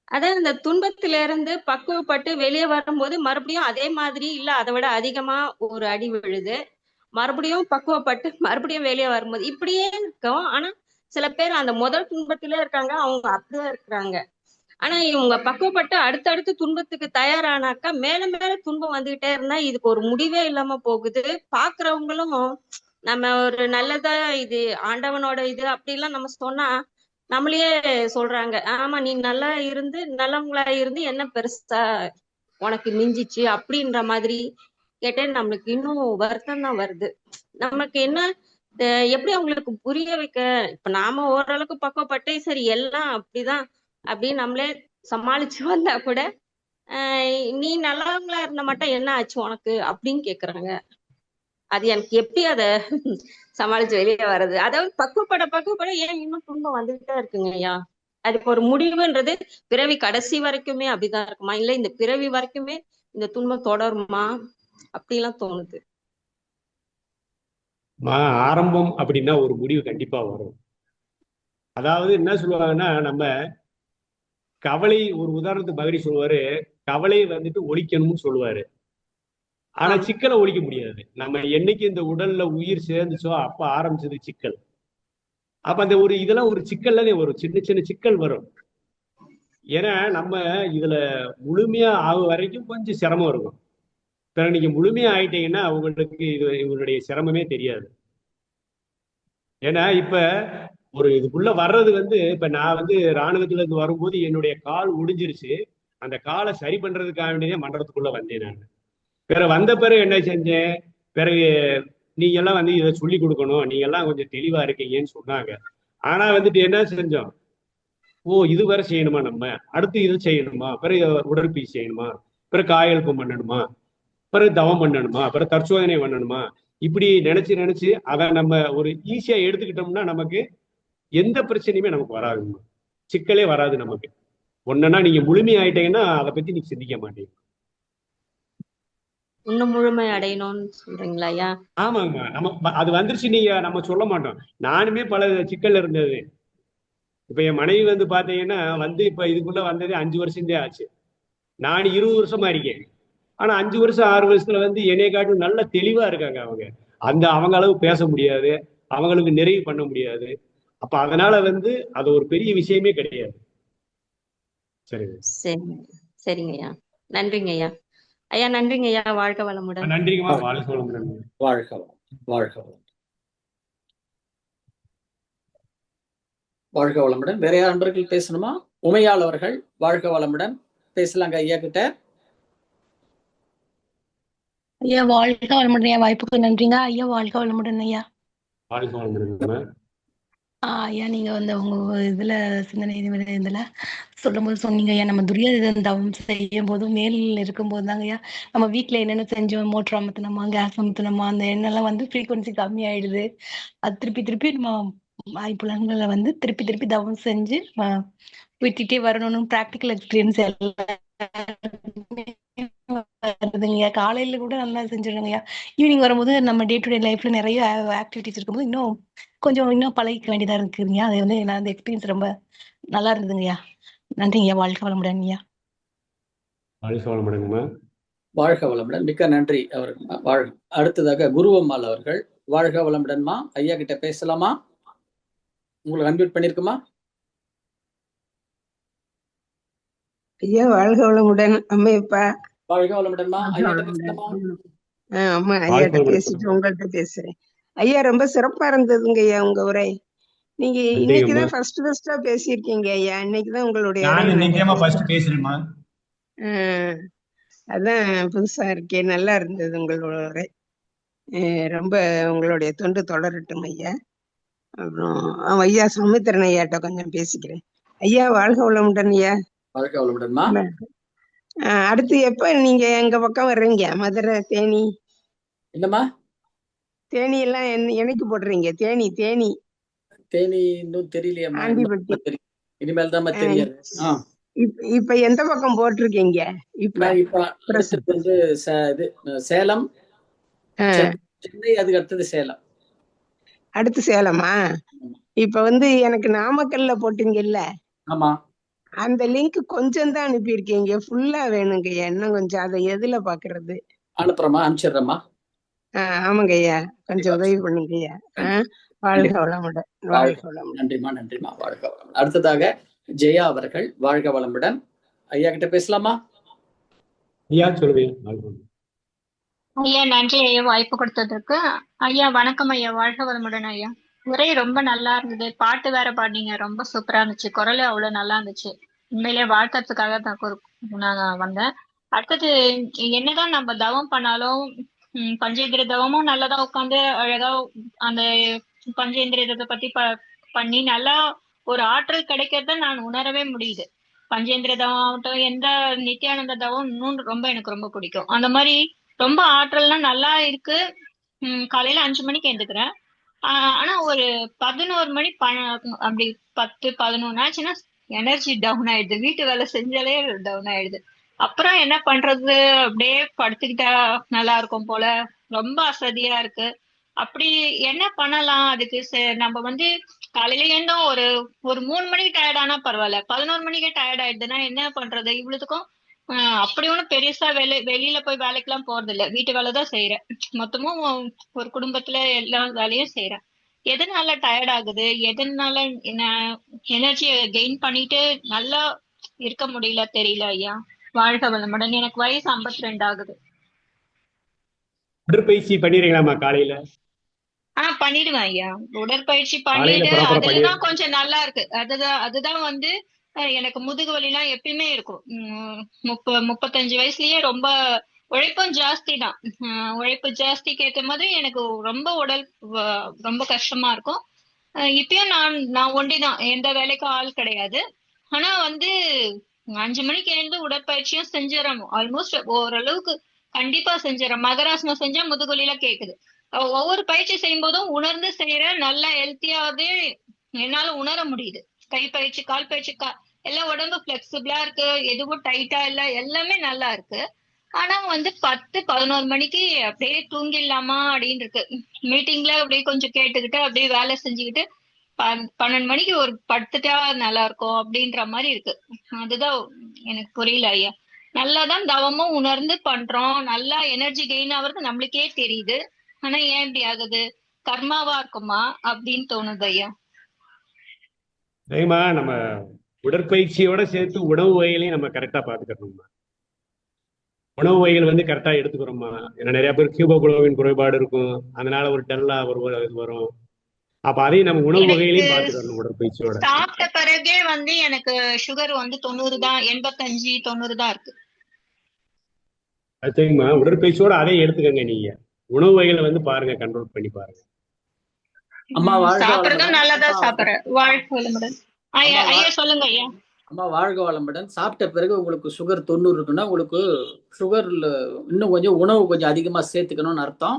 S5: அதான் இந்த துன்பத்தில இருந்து பக்குவப்பட்டு வெளியே வரும்போது மறுபடியும் அதே மாதிரி இல்ல அதை விட அதிகமா ஒரு அடி விழுது. மறுபடியும் பக்குவப்பட்டு மறுபடியும் வெளியே வரும்போது இப்படியே இருக்கும். ஆனா சில பேர் அந்த முதல் துன்பத்திலே இருக்காங்க, அவங்க அப்படியே இருக்கிறாங்க. ஆனா இவங்க பக்குவப்பட்டு அடுத்தடுத்து துன்பத்துக்கு தயாரானாக்கா மேல மேல துன்பம் வந்துகிட்டே இருந்தா இதுக்கு ஒரு முடிவே இல்லாம போகுது. பாக்குறவங்களும் நம்ம ஒரு நல்லதா இது ஆண்டவனோட இது அப்படிலாம் நம்ம சொன்னா நம்மளையே சொல்றாங்க, ஆமா நீ நல்லா இருந்து நல்லவங்களா இருந்து என்ன பெருசா உனக்கு மிஞ்சிச்சு அப்படின்ற மாதிரி கேட்டே நம்மளுக்கு இன்னும் வருத்தம் தான் வருது. நமக்கு என்ன எப்படி அவங்களுக்கு புரிய வைக்க? இப்ப நாம ஓரளவுக்கு பக்குவப்பட்டு சரி எல்லாம் அப்படிதான் அப்படின்னு நம்மளே சமாளிச்சு வந்தா கூட நீ நல்லவங்களா இருந்த மட்டும் என்ன ஆச்சு உனக்கு அப்படின்னு கேக்குறாங்க. அது எனக்கு எப்படி அதை சமாளிச்சு வெளியே வர்றது? அதாவது பக்குவப்பட ஏன் இன்னும் துன்பம் வந்துகிட்டே இருக்குங்க ஐயா. அதுக்கு ஒரு முடிவுன்றது பிறவி கடைசி வரைக்குமே அப்படிதான் இருக்குமா, இல்ல இந்த பிறவி வரைக்குமே இந்த துன்பம் தொடருமா அப்படிலாம் தோணுது.
S2: ஆரம்பம் அப்படின்னா ஒரு முடிவு கண்டிப்பா வரும். அதாவது என்ன சொல்லுவாங்கன்னா நம்ம கவலை, ஒரு உதாரணத்துக்கு பகடி சொல்லுவாரு, கவலையை ஒழிக்கணும்னு சொல்லுவாரு. ஆனா சிக்கலை ஒழிக்க முடியாது. நம்ம என்னைக்கு இந்த உடல்ல உயிர் சேர்ந்துச்சோ அப்ப ஆரம்பிச்சது சிக்கல். அப்ப அந்த இதெல்லாம் ஒரு சிக்கல்ல ஒரு சின்ன சின்ன சிக்கல் வரும். ஏன்னா நம்ம இதுல முழுமையா ஆகும் வரைக்கும் கொஞ்சம் சிரமம் இருக்கும். பிறகு நீங்க முழுமையா ஆயிட்டீங்கன்னா உங்களுக்கு இவருடைய சிரமமே தெரியாது. ஏன்னா இப்ப ஒரு இதுக்குள்ள வர்றது இப்ப நான் ராணுவத்துல இருந்து வரும்போது என்னுடைய கால் ஒடிஞ்சிருச்சு. அந்த காலை சரி பண்றதுக்காக வேண்டியதே மண்டபத்துக்குள்ள வந்தேன். நான் பிறகு வந்த பிறகு என்ன செஞ்சேன், பிறகு நீங்க எல்லாம் இதை சொல்லி கொடுக்கணும், நீங்க எல்லாம் கொஞ்சம் தெளிவா இருக்கீங்கன்னு சொன்னாங்க. ஆனா என்ன செஞ்சோம், ஓ இது வேற செய்யணுமா, நம்ம அடுத்து இது செய்யணுமா, பிறகு உடற்பயிற்சி செய்யணுமா, பிறகு காயல்பம் பண்ணணுமா, பிறகு தவம் பண்ணணுமா, பிறகு தற்சோதனை பண்ணணுமா, இப்படி நினைச்சு அதை நம்ம ஒரு ஈஸியா எடுத்துக்கிட்டோம்னா நமக்கு எந்த பிரச்சனையுமே நமக்கு வராதுமா, சிக்கலே வராது நமக்கு. ஒன்னா நீங்க முழுமை ஆயிட்டீங்கன்னா அதை பத்தி நீங்க சிந்திக்க மாட்டீங்க.
S5: இன்னும் முழுமை அடையணும்னு சொல்றீங்களா ஐயா?
S2: ஆமாங்க, நம்ம அது வந்துருச்சு நீங்க நம்ம சொல்ல மாட்டோம். நானுமே பல சிக்கல் இருந்தது. இப்ப என் மனைவி பாத்தீங்கன்னா இப்ப இதுக்குள்ள வந்தது 5 வருஷம் தான் ஆச்சு. நான் 20 வருஷமா இருக்கேன். ஆனா 5 வருஷம் 6 வருஷத்துல என்னைய காட்டும் நல்ல தெளிவா இருக்காங்க. அவங்க அளவு பேச முடியாது, அவங்களுக்கு நிறைவு பண்ண முடியாது. அப்ப அதனால அது ஒரு பெரிய விஷயமே கிடையாது.
S5: சரிங்க சரிங்க ஐயா. நன்றிங்க ஐயா. ஐயா நன்றிங்க ஐயா. வாழ்க வளமுடன்.
S2: நன்றிங்கம்மா. வாழ்க வளமுடன்.
S1: வாழ்க வாழ்க வாழ்க வளமுடன். வேற யார் நண்பர்கள் பேசணுமா? உமையாள் அவர்கள் வாழ்க வளமுடன். பேசலாங்க ஐயா கிட்ட.
S6: ஐயா வாழ்க வளமுடன் ஐயா. வாய்ப்புக்கு நன்றிங்க ஐயா. வாழ்க வளமுடன் ஐயா.
S2: வாழ்க வளமுடன்.
S6: ஐயா நீங்க வந்து உங்க இதுல சிந்தனை இதுல சொல்லும் போது சொன்னீங்க ஐயா, நம்ம துரியோதனன் தவம் செய்யும் போதும் மேல் இருக்கும் போது தாங்க ஐயா நம்ம வீட்டுல என்னென்ன செஞ்சோம், மோட்டர் அமுத்தினோமா, கேஸ் அமுத்தினோமா, அந்த எண்ணெல்லாம் வந்து ஃப்ரீக்வன்சி கம்மி ஆயிடுது. அது திருப்பி நம்ம வாய்ப்புலன்களை வந்து திருப்பி தவம் செஞ்சு விட்டுட்டே வரணும்னு ப்ராக்டிக்கல் எக்ஸ்பீரியன்ஸ் வருதுங்க. காலையில கூட நல்லா செஞ்சிடுங்கய்யா. ஈவினிங் வரும்போது நம்ம டே டு டே லைஃப்ல நிறைய ஆக்டிவிட்டிஸ் இருக்கும்போது இன்னும் பழகிக்க வேண்டியதா இருக்குதுங்க. அது வந்து நான் அந்த எக்ஸ்பீரியன்ஸ் ரொம்ப நல்லா இருந்ததுங்கய்யா. நன்றிங்கய்யா. வாழ்க வளமுடன் ஐயா.
S2: வாழ்க வளமுடன்மா.
S1: வாழ்க வளமுடன். மிக்க நன்றி அவர்கள். அடுத்ததாக குருவம்மாள் அவர்கள் வாழ்க வளமுடன்மா. ஐயா கிட்ட பேசலாமா? உங்களுக்கு அன்மியூட் பண்ணிருக்குமா?
S7: ஐயா வாழ்க வளமுடன். அம்மையப்பா
S1: வாழ்க வளமுடன்மா. ஐயா கிட்ட பேசலாமா?
S7: அம்மா ஐயாட்ட பேசிட்டு உங்கள்கிட்ட பேசுறேன். ஐயா ரொம்ப சிறப்பா இருந்ததுங்க ஐயா உங்க உரை. நீங்க இன்னைக்குதான் ஃபர்ஸ்டா பேசியிருக்கீங்க ஐயா. இன்னைக்குதான் உங்களுடைய அதான் புதுசா இருக்கே. நல்லா இருந்தது உங்களோட உரை. ரொம்ப உங்களுடைய தொண்டு தொடரட்டும் ஐயா. அப்புறம் ஐயா சமுத்திரன் ஐயாட்ட கொஞ்சம் பேசிக்கிறேன். ஐயா வாழ்க வளமுடன் ஐயா.
S1: வாழ்க வளமுடன்மா.
S7: அடுத்து எப்ப நீங்க எங்க பக்கம் வர்றீங்க? மதுரை, தேனி?
S1: என்னம்மா
S7: தேனி எல்லாம் என்னைக்கு போடுறீங்க? தேனி
S1: இன்னும் தெரியலையம்மா.
S7: ஆண்டிப்பட்டி.
S1: இனிமேல் தான் தெரியாது.
S7: இப்ப எந்த பக்கம் போட்டிருக்கீங்க? இப்ப
S1: வந்து சேலம், சென்னை, அதுக்கு அடுத்தது சேலம்.
S7: அடுத்து சேலமா? இப்ப வந்து எனக்கு நாமக்கல்ல போட்டீங்கல்ல?
S1: ஆமா.
S7: அந்த லிங்க் கொஞ்சம் தான் அனுப்பியிருக்கீங்க. ஃபுல்லா வேணுங்க ஐயா. இன்னும் கொஞ்சம் அதை எதுல பாக்குறது?
S1: அனுப்பிச்சிடுறேம்மா.
S7: ஆமாங்க ஐயா, கொஞ்சம் உதவி பண்ணுங்க ஐயா. வாழ்க வளமுடன்.
S1: நன்றிமா. வாழ்க வளமுடன். அடுத்ததாக ஜெயா அவர்கள் வாழ்க வளமுடன். ஐயா கிட்ட பேசலாமா?
S2: ஐயா சொல்லுங்க.
S8: ஐயா நன்றி ஐயா வாய்ப்பு கொடுத்ததுக்கு. ஐயா வணக்கம் ஐயா. வாழ்க வளமுடன் ஐயா. உரை ரொம்ப நல்லா இருந்தது. பாட்டு வேற பாடினீங்க, ரொம்ப சூப்பரா இருந்துச்சு. குரல் அவ்வளவு நல்லா இருந்துச்சு. உண்மையிலேயே வாழ்த்துறதுக்காக நான் வந்தேன். அடுத்தது என்னதான் நம்ம தவம் பண்ணாலும் பஞ்சேந்திர தவமும் நல்லதா உட்காந்து அழகா அந்த பஞ்சேந்திரியத்தை பத்தி பண்ணி நல்லா ஒரு ஆற்றல் கிடைக்கிறத நான் உணரவே முடியுது. பஞ்சேந்திர தவம் ஆகட்டும், எந்த நித்யானந்த தவம் இன்னும் எனக்கு ரொம்ப பிடிக்கும். அந்த மாதிரி ரொம்ப ஆற்றல்லாம் நல்லா இருக்கு. காலையில 5 மணிக்கு எழுந்துக்கிறேன். ஆனா ஒரு 11 மணி அப்படி 10-11 ஆச்சுன்னா எனர்ஜி டவுன் ஆயிடுது. வீட்டு வேலை செஞ்சாலே டவுன் ஆயிடுது. அப்புறம் என்ன பண்றது, அப்படியே படுத்துக்கிட்டா நல்லா இருக்கும் போல, ரொம்ப அசதியா இருக்கு. அப்படி என்ன பண்ணலாம் அதுக்கு? நம்ம வந்து காலையில இருந்தும் ஒரு 3 மணிக்கு டயர்ட் ஆனா பரவாயில்ல, 11 மணிக்கே டயர்ட் ஆயிடுதுன்னா என்ன பண்றது? இவ்வளவுக்கும் அப்படி ஒன்றும் பெருசா வெளியில போய் வேலைக்கெல்லாம் போறது இல்ல, வீட்டு வேலைதான் செய்யறேன். மொத்தமும் ஒரு குடும்பத்துல எல்லா வேலையும் செய்யறேன். எதனால டயர்ட் ஆகுது, எதனால எனர்ஜியை கெயின் பண்ணிட்டு நல்லா இருக்க முடியல தெரியல ஐயா. வாழ்க வளமுடன். எனக்கு வயசு 52 ஆகுது.
S2: உடற்பயிற்சி பண்ணிடுறீங்களாமா காலையில?
S8: பண்ணிடுவேன் ஐயா. உடற்பயிற்சி பண்ணிட்டு அதுலதான் கொஞ்சம் நல்லா இருக்கு. அதுதான் வந்து எனக்கு முதுகு வலி எல்லாம் எப்பயுமே இருக்கும். 35 வயசுலயே ரொம்ப உழைப்பும் ஜாஸ்தி தான். உழைப்பு ஜாஸ்திக்கு ஏற்ற மாதிரி எனக்கு ரொம்ப உடல் ரொம்ப கஷ்டமா இருக்கும். இப்பயும் நான் ஒண்டிதான், எந்த வேலைக்கும் ஆள் கிடையாது. ஆனா வந்து 5 மணிக்கு எழுந்து உடற்பயிற்சியும் செஞ்சிடறோம். ஆல்மோஸ்ட் ஓரளவுக்கு கண்டிப்பா செஞ்சிடறோம். மகராசனம் செஞ்சா முதுகுலில கேக்குது. ஒவ்வொரு பயிற்சி செய்யும் போதும் உணர்ந்து செய்யற நல்லா ஹெல்த்தியாவே என்னால உணர முடியுது. கை பயிற்சி, கால் பயிற்சி, எல்லாம் உடம்பு பிளெக்சிபிளா இருக்கு. எதுவும் டைட்டா இல்ல, எல்லாமே நல்லா இருக்கு. ஆனா வந்து 10-11 மணிக்கு அப்படியே தூங்கிடலாமா அப்படின்னு இருக்கு. மீட்டிங்ல அப்படியே கொஞ்சம் கேட்டுக்கிட்டு அப்படியே வேலை செஞ்சுக்கிட்டு 12 மணிக்கு ஒரு படுத்துட்டா நல்லா இருக்கும் அப்படின்ற மாதிரி இருக்கு. அதுதான் எனக்கு புரியல ஐயா. நல்லாதான் தவமும் உணர்ந்து பண்றோம், நல்லா எனர்ஜி கெயின் ஆகுறது நம்மளுக்கே தெரியுது. ஆனா ஏன் இப்படி ஆகுது? கர்மாவா இருக்குமா அப்படின்னு தோணுது ஐயா.
S2: சரிம்மா, நம்ம உடற்பயிற்சியோட சேர்த்து உணவு வகைகளையும் நம்ம கரெக்டா பாத்துக்கணும்மா. உணவு வகைகள் வந்து கரெக்டா எடுத்துக்கிறோம்மா. ஏன்னா நிறைய பேர் ஹீமோகுளோபின் குறைபாடு இருக்கும், அதனால ஒரு டல்லா இது வரும். அப்ப அதையும் நம்ம உணவு
S8: எனக்கு
S2: வகைகளையும் பார்த்துட்டு வரணும் உடற்பயிற்சியோட.
S8: சாப்பிட்ட பிறகே வந்து எனக்கு சுகர் வந்து 90 தான், 85 90 தான் இருக்கு.
S2: அது சரிம்மா, உடற்பயிற்சியோட அதையும் எடுத்துக்கங்க. நீங்க உணவு வகைகளை வந்து பாருங்க, கண்ட்ரோல் பண்ணி பாருங்க.
S1: அம்மா வாழ்க
S8: சாப்பிடுறதும்
S1: வளமுடன்.
S8: நல்லதா
S1: அம்மா
S8: சாப்பிடுறேன். வாழ்க வளமுடன். ஐயா
S1: அம்மா
S8: ஐயா சொல்லுங்க ஐயா.
S1: அம்மா வாழ்க வளமுடன். சாப்பிட்ட பிறகு உங்களுக்கு சுகர் 90 இருக்குன்னா உங்களுக்கு சுகர்ல இன்னும் கொஞ்சம் உணவு கொஞ்சம் அதிகமா சேர்த்துக்கணும்னு அர்த்தம்.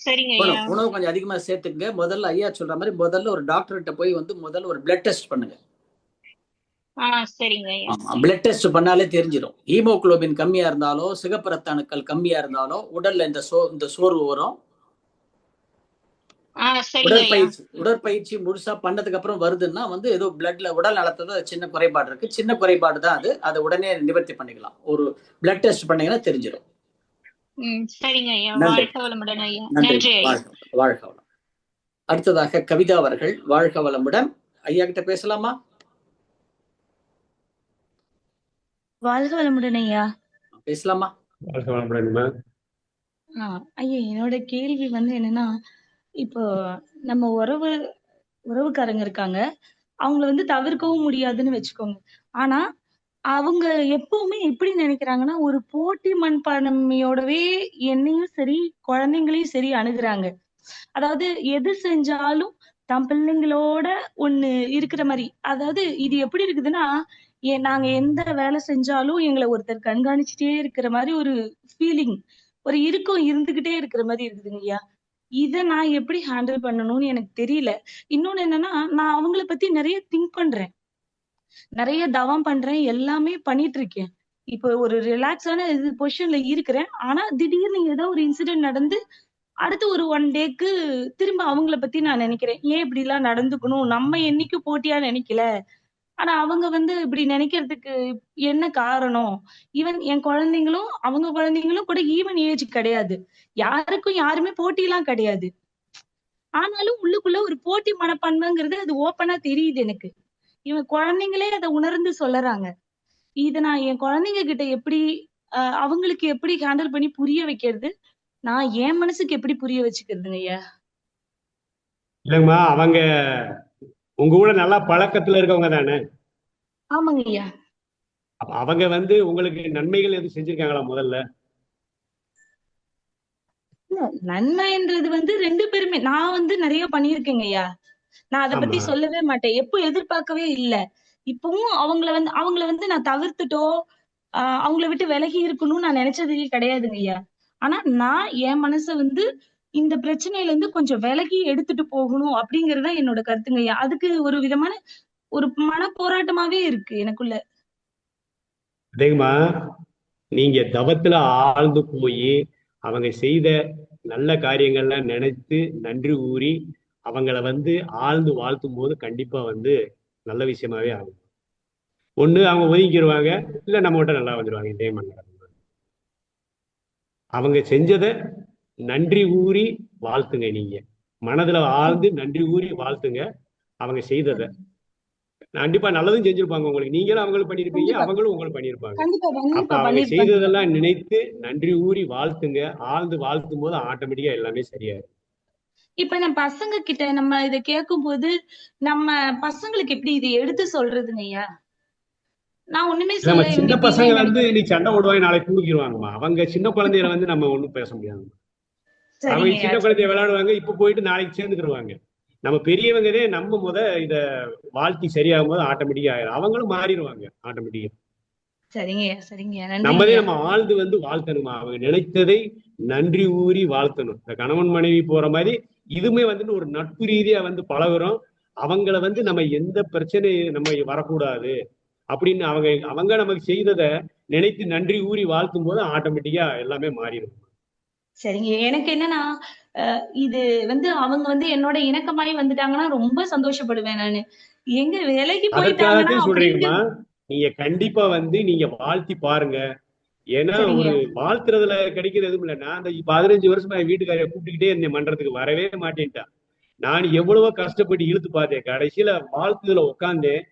S8: சரிங்க ஐயா.
S1: உணவு கொஞ்சம் அதிகமா சேர்த்துங்க. முதல்ல ஐயா சொல்ற மாதிரி முதல்ல ஒரு டாக்டர்கிட்ட போய் வந்து முதல்ல ஒரு பிளட் டெஸ்ட் பண்ணுங்க.
S8: சரிங்க ஐயா.
S1: பிளட் டெஸ்ட் பண்ணாலே தெரிஞ்சிடும். ஹீமோகுளோபின் கம்மியா இருந்தாலோ சிகப்பு ரத்த அணுக்கள் கம்மியா இருந்தாலோ உடல்ல இந்த சோர்வு வரும். உடற்பயிற்சி முழுசா பண்ணதுக்கு அப்புறம் வருதுன்னா வந்து ஏதோ பிளட்ல உடல் நலத்துல சின்ன குறைபாடு இருக்கு. சின்ன குறைபாடு தான் அது. அதை உடனே நிவர்த்தி பண்ணிக்கலாம். ஒரு பிளட் டெஸ்ட் பண்ணீங்கன்னா தெரிஞ்சிடும்.
S8: சரிங்க ஐயா. வாழ்க வளமுடன் ஐயா.
S1: நன்றி. வாழ்க வளம். அடுத்ததாக கவிதா அவர்கள் வாழ்க வளமுடன். ஐயா கிட்ட பேசலாமா?
S9: வாழ்க வளமுடன் ஐயா.
S1: பேசலாமா?
S2: வாழ்க வளமுடன்.
S9: ஐயா, என்னோட கேள்வி வந்து என்னன்னா, இப்போ நம்ம உறவுக்காரங்க இருக்காங்க, அவங்கள வந்து தவிர்க்கவும் முடியாதுன்னு வச்சுக்கோங்க. ஆனா அவங்க எப்பவுமே எப்படி நினைக்கிறாங்கன்னா, ஒரு போட்டி மண்பான்மையோடவே என்னையும் சரி குழந்தைங்களையும் சரி அணுகுறாங்க. அதாவது எது செஞ்சாலும் தம் பிள்ளைங்களோட ஒண்ணு இருக்கிற மாதிரி. அதாவது இது எப்படி இருக்குதுன்னா, நாங்க எந்த வேலை செஞ்சாலும் எங்களை ஒருத்தர் கண்காணிச்சுட்டே இருக்கிற மாதிரி ஒரு ஃபீலிங், ஒரு இறுக்கம் இருந்துகிட்டே இருக்கிற மாதிரி இருக்குதுங்க ஐயா. இத நான் எப்படி ஹேண்டில் பண்ணணும்னு எனக்கு தெரியல. இன்னொன்னு என்னன்னா, நான் அவங்கள பத்தி நிறைய திங்க் பண்றேன், நிறைய தவம் பண்றேன், எல்லாமே பண்ணிட்டு இருக்கேன். இப்போ ஒரு ரிலாக்ஸான பொசிஷன்ல இருக்கிறேன். ஆனா திடீர்னு ஏதோ ஒரு இன்சிடென்ட் நடந்து அடுத்து ஒரு 1 டேக்கு திரும்ப அவங்கள பத்தி நான் நினைக்கிறேன். ஏன் இப்படி எல்லாம் நடந்துக்கணும், நம்ம என்னைக்கு போட்டியா நினைக்கல, ஆனா அவங்க வந்து இப்படி நினைக்கிறதுக்கு என்ன காரணம்? ஈவன் என் குழந்தைங்களும் அவங்க குழந்தைங்களும் கூட ஈவன் ஏஜ் கிடையாது. யாருக்கும் யாருமே போட்டி எல்லாம் கிடையாது. ஆனாலும் உள்ளுக்குள்ள ஒரு போட்டி மனப்பான்மைங்கிறது அது ஓப்பனா தெரியுது எனக்கு. இவன் குழந்தைங்களே அதை உணர்ந்து சொல்லறாங்க. இத நான் என் குழந்தைங்க கிட்ட எப்படி அவங்களுக்கு எப்படி ஹேண்டில் பண்ணி புரிய வைக்கிறது? நான் என் மனசுக்கு எப்படி புரிய வச்சுக்கிறதுங்க ஐயா?
S2: இல்லங்கம்மா, அவங்க உங்க கூட நல்லா பழக்கத்துல இருக்கவங்க தானே?
S9: ஆமாங்க ஐயா.
S2: அவங்க வந்து உங்களுக்கு நன்மைகள் எதுவும் செஞ்சிருக்காங்களா முதல்ல?
S9: இல்ல, நன்மைன்றது வந்து 2 பேருமே நான் வந்து நிறைய பண்ணியிருக்கேங்க ஐயா. நான் அதை பத்தி சொல்லவே மாட்டேன். எப்போ எதிர்பார்க்கவே இல்ல. இப்பவும் அவங்கள வந்து நான் தவிர்த்துட்டோ அவங்கள விட்டு விலகி இருக்கணும்னு நான் நினைச்சதே கிடையாதுங்க ஐயா. ஆனா நான் என் மனச வந்து இந்த பிரச்சனையில இருந்து கொஞ்சம் விலகி எடுத்துட்டு போகணும் அப்படிங்கறதுதான் என்னோட கருத்துங்க ஐயா. அதுக்கு ஒரு விதமான ஒரு மன போராட்டமாவே இருக்கு எனக்குள்ள.
S2: அதேமா, நீங்க தவத்துல ஆழ்ந்து போய் அவங்க செய்த நல்ல காரியங்கள்லாம் நினைத்து நன்றி கூறி அவங்கள வந்து ஆழ்ந்து வாழ்த்தும் போது கண்டிப்பா வந்து நல்ல விஷயமாவே ஆகும். ஒண்ணு அவங்க ஒதுங்கிடுவாங்க, இல்ல நம்ம கிட்ட நல்லா வந்துடுவாங்க. இதே மாதிரி அவங்க செஞ்சதை நன்றி கூறி வாழ்த்துங்க. நீங்க மனதுல ஆழ்ந்து நன்றி கூறி வாழ்த்துங்க. அவங்க செய்ததை கண்டிப்பா நல்லதும் செஞ்சிருப்பாங்க உங்களுக்கு. நீங்களும் அவங்களுக்கு பண்ணிருப்பீங்க, அவங்களும் உங்களுக்கு பண்ணிருப்பாங்க. அப்ப அவங்க செய்ததெல்லாம் நினைத்து நன்றி கூறி வாழ்த்துங்க. ஆழ்ந்து வாழ்த்தும் போது ஆட்டோமேட்டிக்கா எல்லாமே சரியாயிடும்.
S9: இப்ப நம்ம பசங்க கிட்ட நம்ம இதை கேட்கும் போது நம்ம பசங்களுக்கு எப்படி இதை எடுத்து சொல்றதுங்க ஐயா? நான் ஒண்ணுமே
S2: நம்ம சின்ன பசங்க வந்து நீ சண்டை ஓடுவாங்க, நாளைக்கு தூக்கிடுவாங்கம்மா. அவங்க சின்ன குழந்தைகளை வந்து நம்ம ஒண்ணும் பேச முடியாது. அவங்க சின்ன குழந்தைய விளையாடுவாங்க, இப்ப போயிட்டு நாளைக்கு சேர்ந்துக்கிடுவாங்க. நம்ம பெரியவங்கதே நம்ம இத வாழ்த்தி சரியாகும் போது ஆட்டோமேட்டிக்கா ஆயிரும். அவங்களும் மாறிடுவாங்க ஆட்டோமேட்டிக்கா. நம்மதே நம்ம ஆழ்ந்து வந்து வாழ்த்தணுமா. அவங்க நினைத்ததை நன்றி கூறி வாழ்த்தணும். இந்த கணவன் மனைவி போற மாதிரி இதுமே வந்துட்டு ஒரு நட்பு ரீதியா வந்து பழகுறோம். அவங்கள வந்து நம்ம எந்த பிரச்சனை நம்ம வரக்கூடாது அப்படின்னு அவங்க நமக்கு செய்ததை நினைத்து நன்றி கூறி வாழ்த்தும் போது ஆட்டோமேட்டிக்கா எல்லாமே மாறிடும்.
S9: சரிங்க. எனக்கு என்னன்னா இது வந்து அவங்க வந்து என்னோட இணக்கமாயி வந்துட்டாங்கன்னா ரொம்ப சந்தோஷப்படுவேன் நானு. எங்க விலைக்கு போயிட்டாங்கன்னா
S2: சொல்றீங்கம்மா, நீங்க கண்டிப்பா வந்து நீங்க வாழ்த்தி பாருங்க. ஏன்னா ஒரு வாழ்த்துறதுல கிடைக்கிறது எதுவும் இல்லை. நான் அந்த 15 வருஷமா என் வீட்டுக்காரைய கூப்பிட்டுக்கிட்டே இருந்தேன், மன்றத்துக்கு வரவே மாட்டேன்ட்டான். நான் எவ்வளவோ கஷ்டப்பட்டு இழுத்து பார்த்தேன். கடைசியில வாழ்த்துதுல உட்காந்தேன்.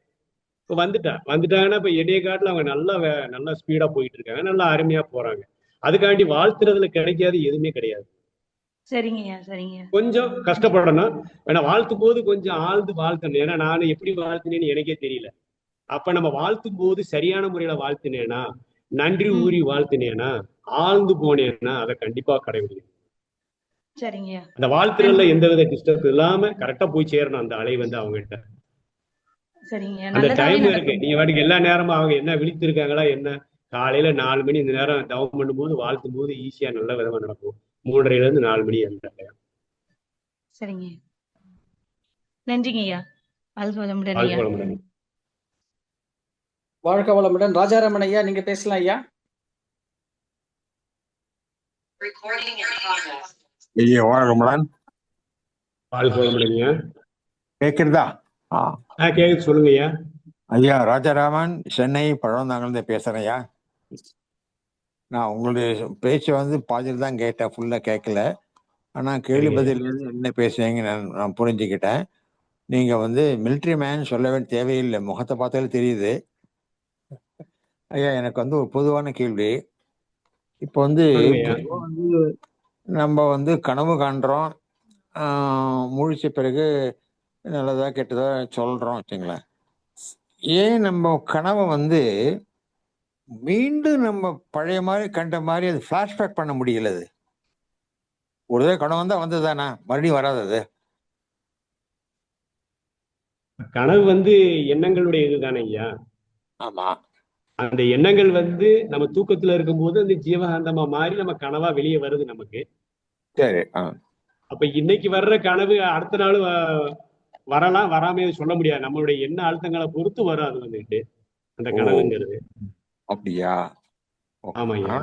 S2: இப்ப வந்துட்டாங்கன்னா இப்ப என்னைய காட்டுல அவங்க நல்லா ஸ்பீடா போயிட்டு இருக்காங்க, நல்லா அருமையா போறாங்க. அதுக்காண்டி வாழ்த்துறதுல கிடைக்காது எதுவுமே கிடையாது.
S9: சரிங்கய்யா, சரிங்கய்யா.
S2: கொஞ்சம் கஷ்டப்படணும். ஏன்னா வாழ்த்தும் போது கொஞ்சம் ஆழ்ந்து வாழ்த்தணும். ஏன்னா நான் எப்படி வாழ்த்தினேன்னு எனக்கே தெரியல. அப்ப நம்ம வாழ்த்தும் போது சரியான முறையில வாழ்த்தினேனா, நன்றி
S9: ம்.
S2: ஊறி வாழ்த்தினேனா, ஆழ்ந்து போனேன்னா அதை கண்டிப்பா கடைபிடிக்கணும்.
S9: சரிங்கய்யா.
S2: அந்த வாழ்த்துறதுல எந்தவித டிஸ்டர்ப் இல்லாம கரெக்டா போய் சேரணும் அந்த அலை வந்து அவங்க கிட்ட.
S9: சரிங்கய்யா.
S2: அந்த
S9: நல்லதாவே
S2: டைம் இருக்கு.
S9: நடக்கும்.
S2: நீங்க வாட்டுக்கு எல்லா நேரமும் அவங்க என்ன விழித்திருக்காங்களா என்ன, காலையில 4 மணி இந்த நேரம் தவம் பண்ணும்போது வாழ்த்தும் போது ஈஸியா நல்ல விதமா நடக்கும். 3:30 இருந்து 4 மணி அந்த time.
S9: சரிங்கய்யா. நன்றிங்கய்யா. வாழ்க வளமுடன்
S2: வாழ்க
S9: ஐயா.
S2: வளமுடன்.
S1: வாழ்க வளமுடன். ராஜாராமன் ஐயா, நீங்க பேசலாம் ஐயா.
S10: ஐயா வணக்கம்டன்.
S2: வாழ்க வளமுடன்யா.
S10: கேட்குறதா?
S2: கேக்குது, சொல்லுங்க ஐயா.
S10: ஐயா ராஜாராமன், சென்னை பழவந்தாங்கலேருந்து பேசுறேன் ஐயா. நான் உங்களுடைய பேச்சை வந்து பாதியில் தான் கேட்டேன், ஃபுல்லாக கேட்கல. ஆனால் கேள்வி பதில் என்ன பேசுறீங்க நான் புரிஞ்சுக்கிட்டேன். நீங்கள் வந்து மிலிட்ரி மேன் சொல்ல வேண்டிய தேவையில்லை, முகத்தை பார்த்தாலே தெரியுது. ஐயா எனக்கு வந்து ஒரு பொதுவான கேள்வி. இப்போ வந்து நம்ம வந்து கனவு காண்றோம், முழிச்ச பிறகு நல்லதா கெட்டதா சொல்றோம் வச்சுங்களேன். ஏன் நம்ம கனவை வந்து மீண்டும் நம்ம பழைய மாதிரி கண்ட மாதிரி அது ஃபிளாஷ்பேக் பண்ண முடியல? அது ஒரு தடவை கனவு வந்தா வந்ததுதானா, மறுபடியும் வராது அது?
S2: கனவு வந்து எண்ணங்களுடைய இதுதானே ஐயா.
S10: ஆமா.
S2: அந்த எண்ணங்கள் வந்து நம்ம தூக்கத்துல இருக்கும்போது அந்த ஜீவகாந்தமா மாறி நம்ம கனவா வெளியே வருது நமக்கு.
S10: சரி.
S2: அப்ப இன்னைக்கு வர்ற கனவு அடுத்த நாள் வரலாம், வராமே சொல்ல முடியாது. நம்மளுடைய எண்ண அழுத்தங்களை பொறுத்து வரும் அது வந்துட்டு அந்த கனவுங்கிறது.
S10: அப்படியா?
S2: ஆமாய்யா.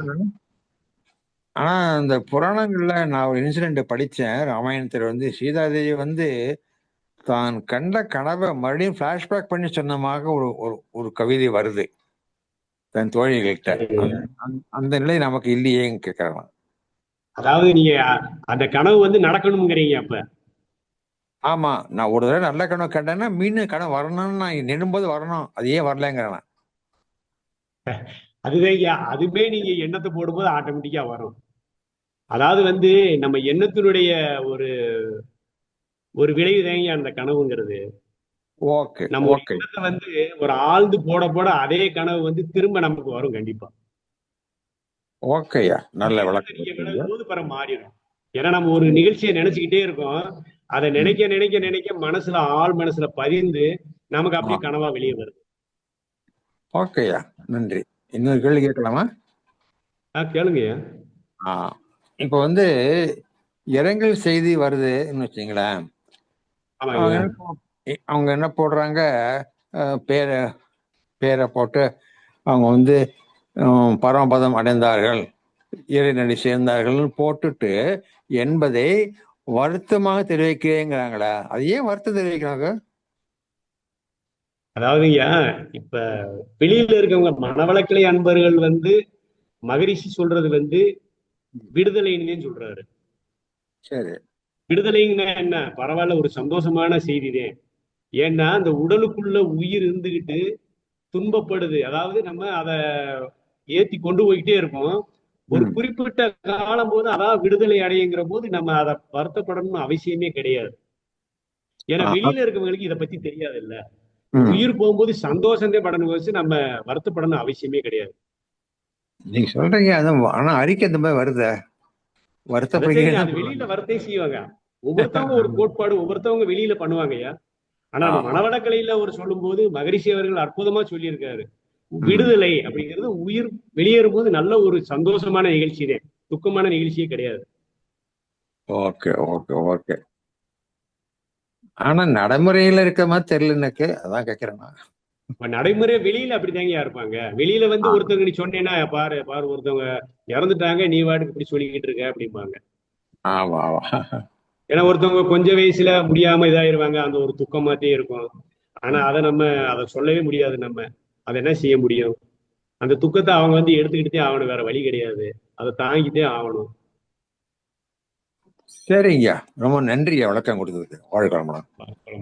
S10: ஆனா இந்த புராணங்கள்ல நான் ஒரு இன்சிடென்ட் படிச்சேன். ராமாயணத்துல வந்து சீதாதேவி வந்து தான் கண்ட கனவை மறுபடியும் பிளாஷ்பேக் பண்ணி சொன்னமாக ஒரு ஒரு கவிதை வருது தன் தோழிகள்கிட்ட. அந்த நிலை நமக்கு இல்லையேன்னு கேட்கறாங்க.
S2: அதாவது நீங்க அந்த கனவு வந்து நடக்கணுங்கிறீங்க அப்ப?
S10: ஆமா, நான் ஒரு தடவை நல்ல கனவு கண்டேன்னா மீண்டும் கனவு வரணும்னு நான் நினைக்கும்போது வரணும், அது ஏன் வரலங்கிறேன்.
S2: அதுதான் அதுவே நீங்க எண்ணத்தை போடும்போது ஆட்டோமேட்டிக்கா வரும். அதாவது வந்து நம்ம எண்ணத்தினுடைய ஒரு ஒரு விளைவுதாங்க அந்த கனவுங்கிறது. நம்ம எண்ணத்தை வந்து ஒரு ஆழ்ந்து போட போட அதே கனவு வந்து திரும்ப நமக்கு வரும் கண்டிப்பா.
S10: ஓகேயா, நல்ல விளக்கம்.
S2: போது பரம் மாறிடும். ஏன்னா நம்ம ஒரு நிகழ்ச்சியை நினைச்சுக்கிட்டே இருக்கோம், அதை நினைக்க நினைக்க நினைக்க மனசுல ஆள் மனசுல பதிந்து நமக்கு அப்படியே கனவா வெளியே வருது.
S10: ஓகேயா, நன்றி. இன்னொரு கேள்வி கேட்கலாமா?
S2: கேளுங்கய்யா.
S10: இப்ப வந்து இரங்கல் செய்தி வருதுன்னு வச்சுங்களேன். அவங்க என்ன போடுறாங்க, பேரை போட்டு அவங்க வந்து பரமபதம் அடைந்தார்கள், இறைநடி சேர்ந்தார்கள் போட்டுட்டு என்பதை வருத்தமாக தெரிவிக்கிறேங்கிறாங்களா? அது ஏன் வருத்தம் தெரிவிக்கிறாங்க?
S2: அதாவதுயா, இப்ப வெளியில இருக்கவங்க மனவளக்கலை அன்பர்கள் வந்து மகரிஷி சொல்றது வந்து விடுதலைன்னு சொல்றாரு.
S10: சரி,
S2: விடுதலைங்கன்னா என்ன, பரவாயில்ல, ஒரு சந்தோஷமான செய்திதான். ஏன்னா அந்த உடலுக்குள்ள உயிர் இருந்துகிட்டு துன்பப்படுது. அதாவது நம்ம அதை ஏத்தி கொண்டு போய்கிட்டே இருக்கோம். ஒரு குறிப்பிட்ட காலம் போது அதாவது விடுதலை அடையுங்கிற போது நம்ம அதை வருத்தப்படணும்னு அவசியமே கிடையாது. ஏன்னா வெளியில இருக்கவங்களுக்கு இதை பத்தி தெரியாது இல்ல. உயிர் போகும்போது சந்தோஷமே படணும் வச்சு நம்ம வருத்தப்படணும் அவசியமே கிடையாது.
S10: நீங்க சொல்றீங்க, ஆனா அறிக்கை இந்த மாதிரி வருத வருத்தப்படுறீங்க.
S2: அது வெளியில வரத்தே செய்வாங்க. ஒவ்வொருத்தவங்க ஒரு கோட்பாடு ஒவ்வொருத்தவங்க வெளியில பண்ணுவாங்கய்யா. ஆனா மனவளக்கலையில ஒரு சொல்லும் போது மகரிஷி அவர்கள் அற்புதமா சொல்லியிருக்காரு, விடுதலை அப்படிங்கிறது உயிர் வெளியேறும் போது நல்ல ஒரு சந்தோஷமான நிகழ்ச்சியே, துக்கமான நிகழ்ச்சியே கிடையாது.
S10: Okay okay okay. ஆனா நடைமுறையில இருக்க மாதிரி தெரியல எனக்கு, அதான் கேட்கிறேன்.
S2: நடைமுறை வெளியில அப்படித்தாங்க இருப்பாங்க. வெளியில வந்து ஒருத்தவங்க நீ சொன்னேன்னா பாரு பாரு ஒருத்தவங்க இறந்துட்டாங்க, நீ வாட்டுக்கு இப்படி சொல்லிக்கிட்டு இருக்க அப்படிம்பாங்க.
S10: ஆமா ஆமா.
S2: ஏன்னா ஒருத்தவங்க கொஞ்சம் வயசுல முடியாம இதாயிருவாங்க, அந்த ஒரு துக்கமாத்தே இருக்கும். ஆனா அதை சொல்லவே முடியாது. நம்ம அதை என்ன செய்ய முடியும்? அந்த துக்கத்தை அவங்க வந்து எடுத்துக்கிட்டே ஆகணும், வேற வழி கிடையாது. அதை தாங்கிட்டே ஆகணும்.
S10: சரிங்க, ரொம்ப நன்றி விளக்கம் கொடுத்ததுக்கு. வாழ்க்கை.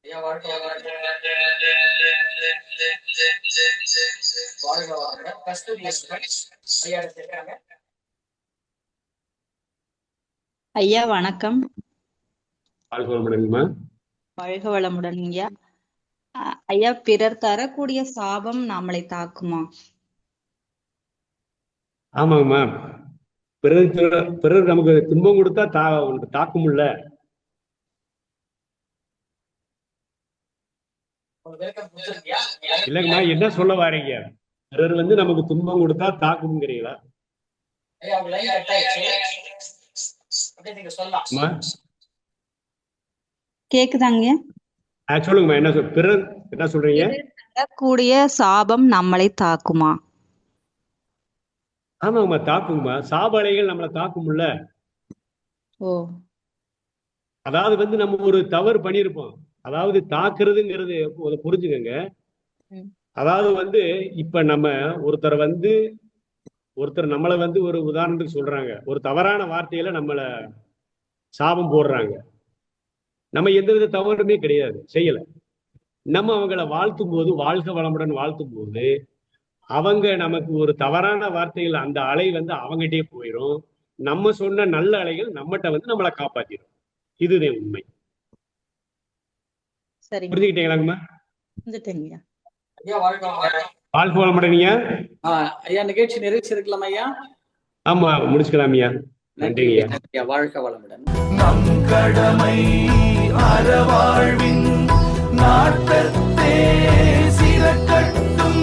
S1: ஐயா வாழ்க்கை வாழ்க வளமுடன். கஸ்தூரி அவர்கள் ஐயா கேட்கிறாங்க.
S11: ஐயா வணக்கம்.
S2: வாழ்க வளமுடன்மா.
S11: வாழ்க வளமுடன் ஐயா. ஐயா, பிறர் தரக்கூடிய சாபம் நம்மளை தாக்குமா?
S2: ஆமாங்கம்மா. பிறர் நமக்கு துன்பம் கொடுத்தா தாக்கும்ல. இல்லைங்கம்மா, என்ன சொல்ல வாரீங்க? பிறர் வந்து நமக்கு துன்பம் கொடுத்தா தாக்கும்ங்கிறீங்களா?
S11: கேக்குதாங்க?
S2: சொல்லுங்கம்மா, என்ன பிறர் என்ன சொல்றீங்க?
S11: தரக்கூடிய சாபம் நம்மளை தாக்குமா?
S2: ஆமாங்கம்மா, தாக்குங்கம்மா. சாப அலைகள் நம்மளை தாக்கும்ல.
S11: ஓ,
S2: அதாவது வந்து நம்ம ஒரு தவறு பண்ணியிருப்போம். அதாவது தாக்குறதுங்கிறது புரிஞ்சுக்கங்க. அதாவது வந்து இப்ப நம்ம ஒருத்தர் நம்மளை வந்து ஒரு உதாரணத்துக்கு சொல்றாங்க, ஒரு தவறான வார்த்தையில நம்மள சாபம் போடுறாங்க. நம்ம எந்தவித தவறுமே கிடையாது, செய்யல. நம்ம அவங்கள வாழ்த்தும் போது, வாழ்க வளமுடன் வாழ்த்தும் போது, அவங்க நமக்கு ஒரு தவறான வார்த்தைகள் அந்த அலை வந்து அவங்ககிட்டயே போயிடும். நம்ம சொன்ன நல்ல அலைகள் நம்மகிட்ட வந்து நம்மளை காப்பாத்திடும். இதுதான் உண்மை. புரிஞ்சுக்கிட்டீங்களாங்கம்மா? வாழ்க வளமுடன் ஐயா.
S1: ஐயா, நிகழ்ச்சி நிறைவேற்றிருக்கலாம் ஐயா.
S2: ஆமா, முடிச்சுக்கலாம் ஐயா. நன்றி ஐயா.
S1: வாழ்க வளமுடன்.
S12: நம் கடமை அறவாழ்வின் நாட்டத்தே சிறக்கட்டும்.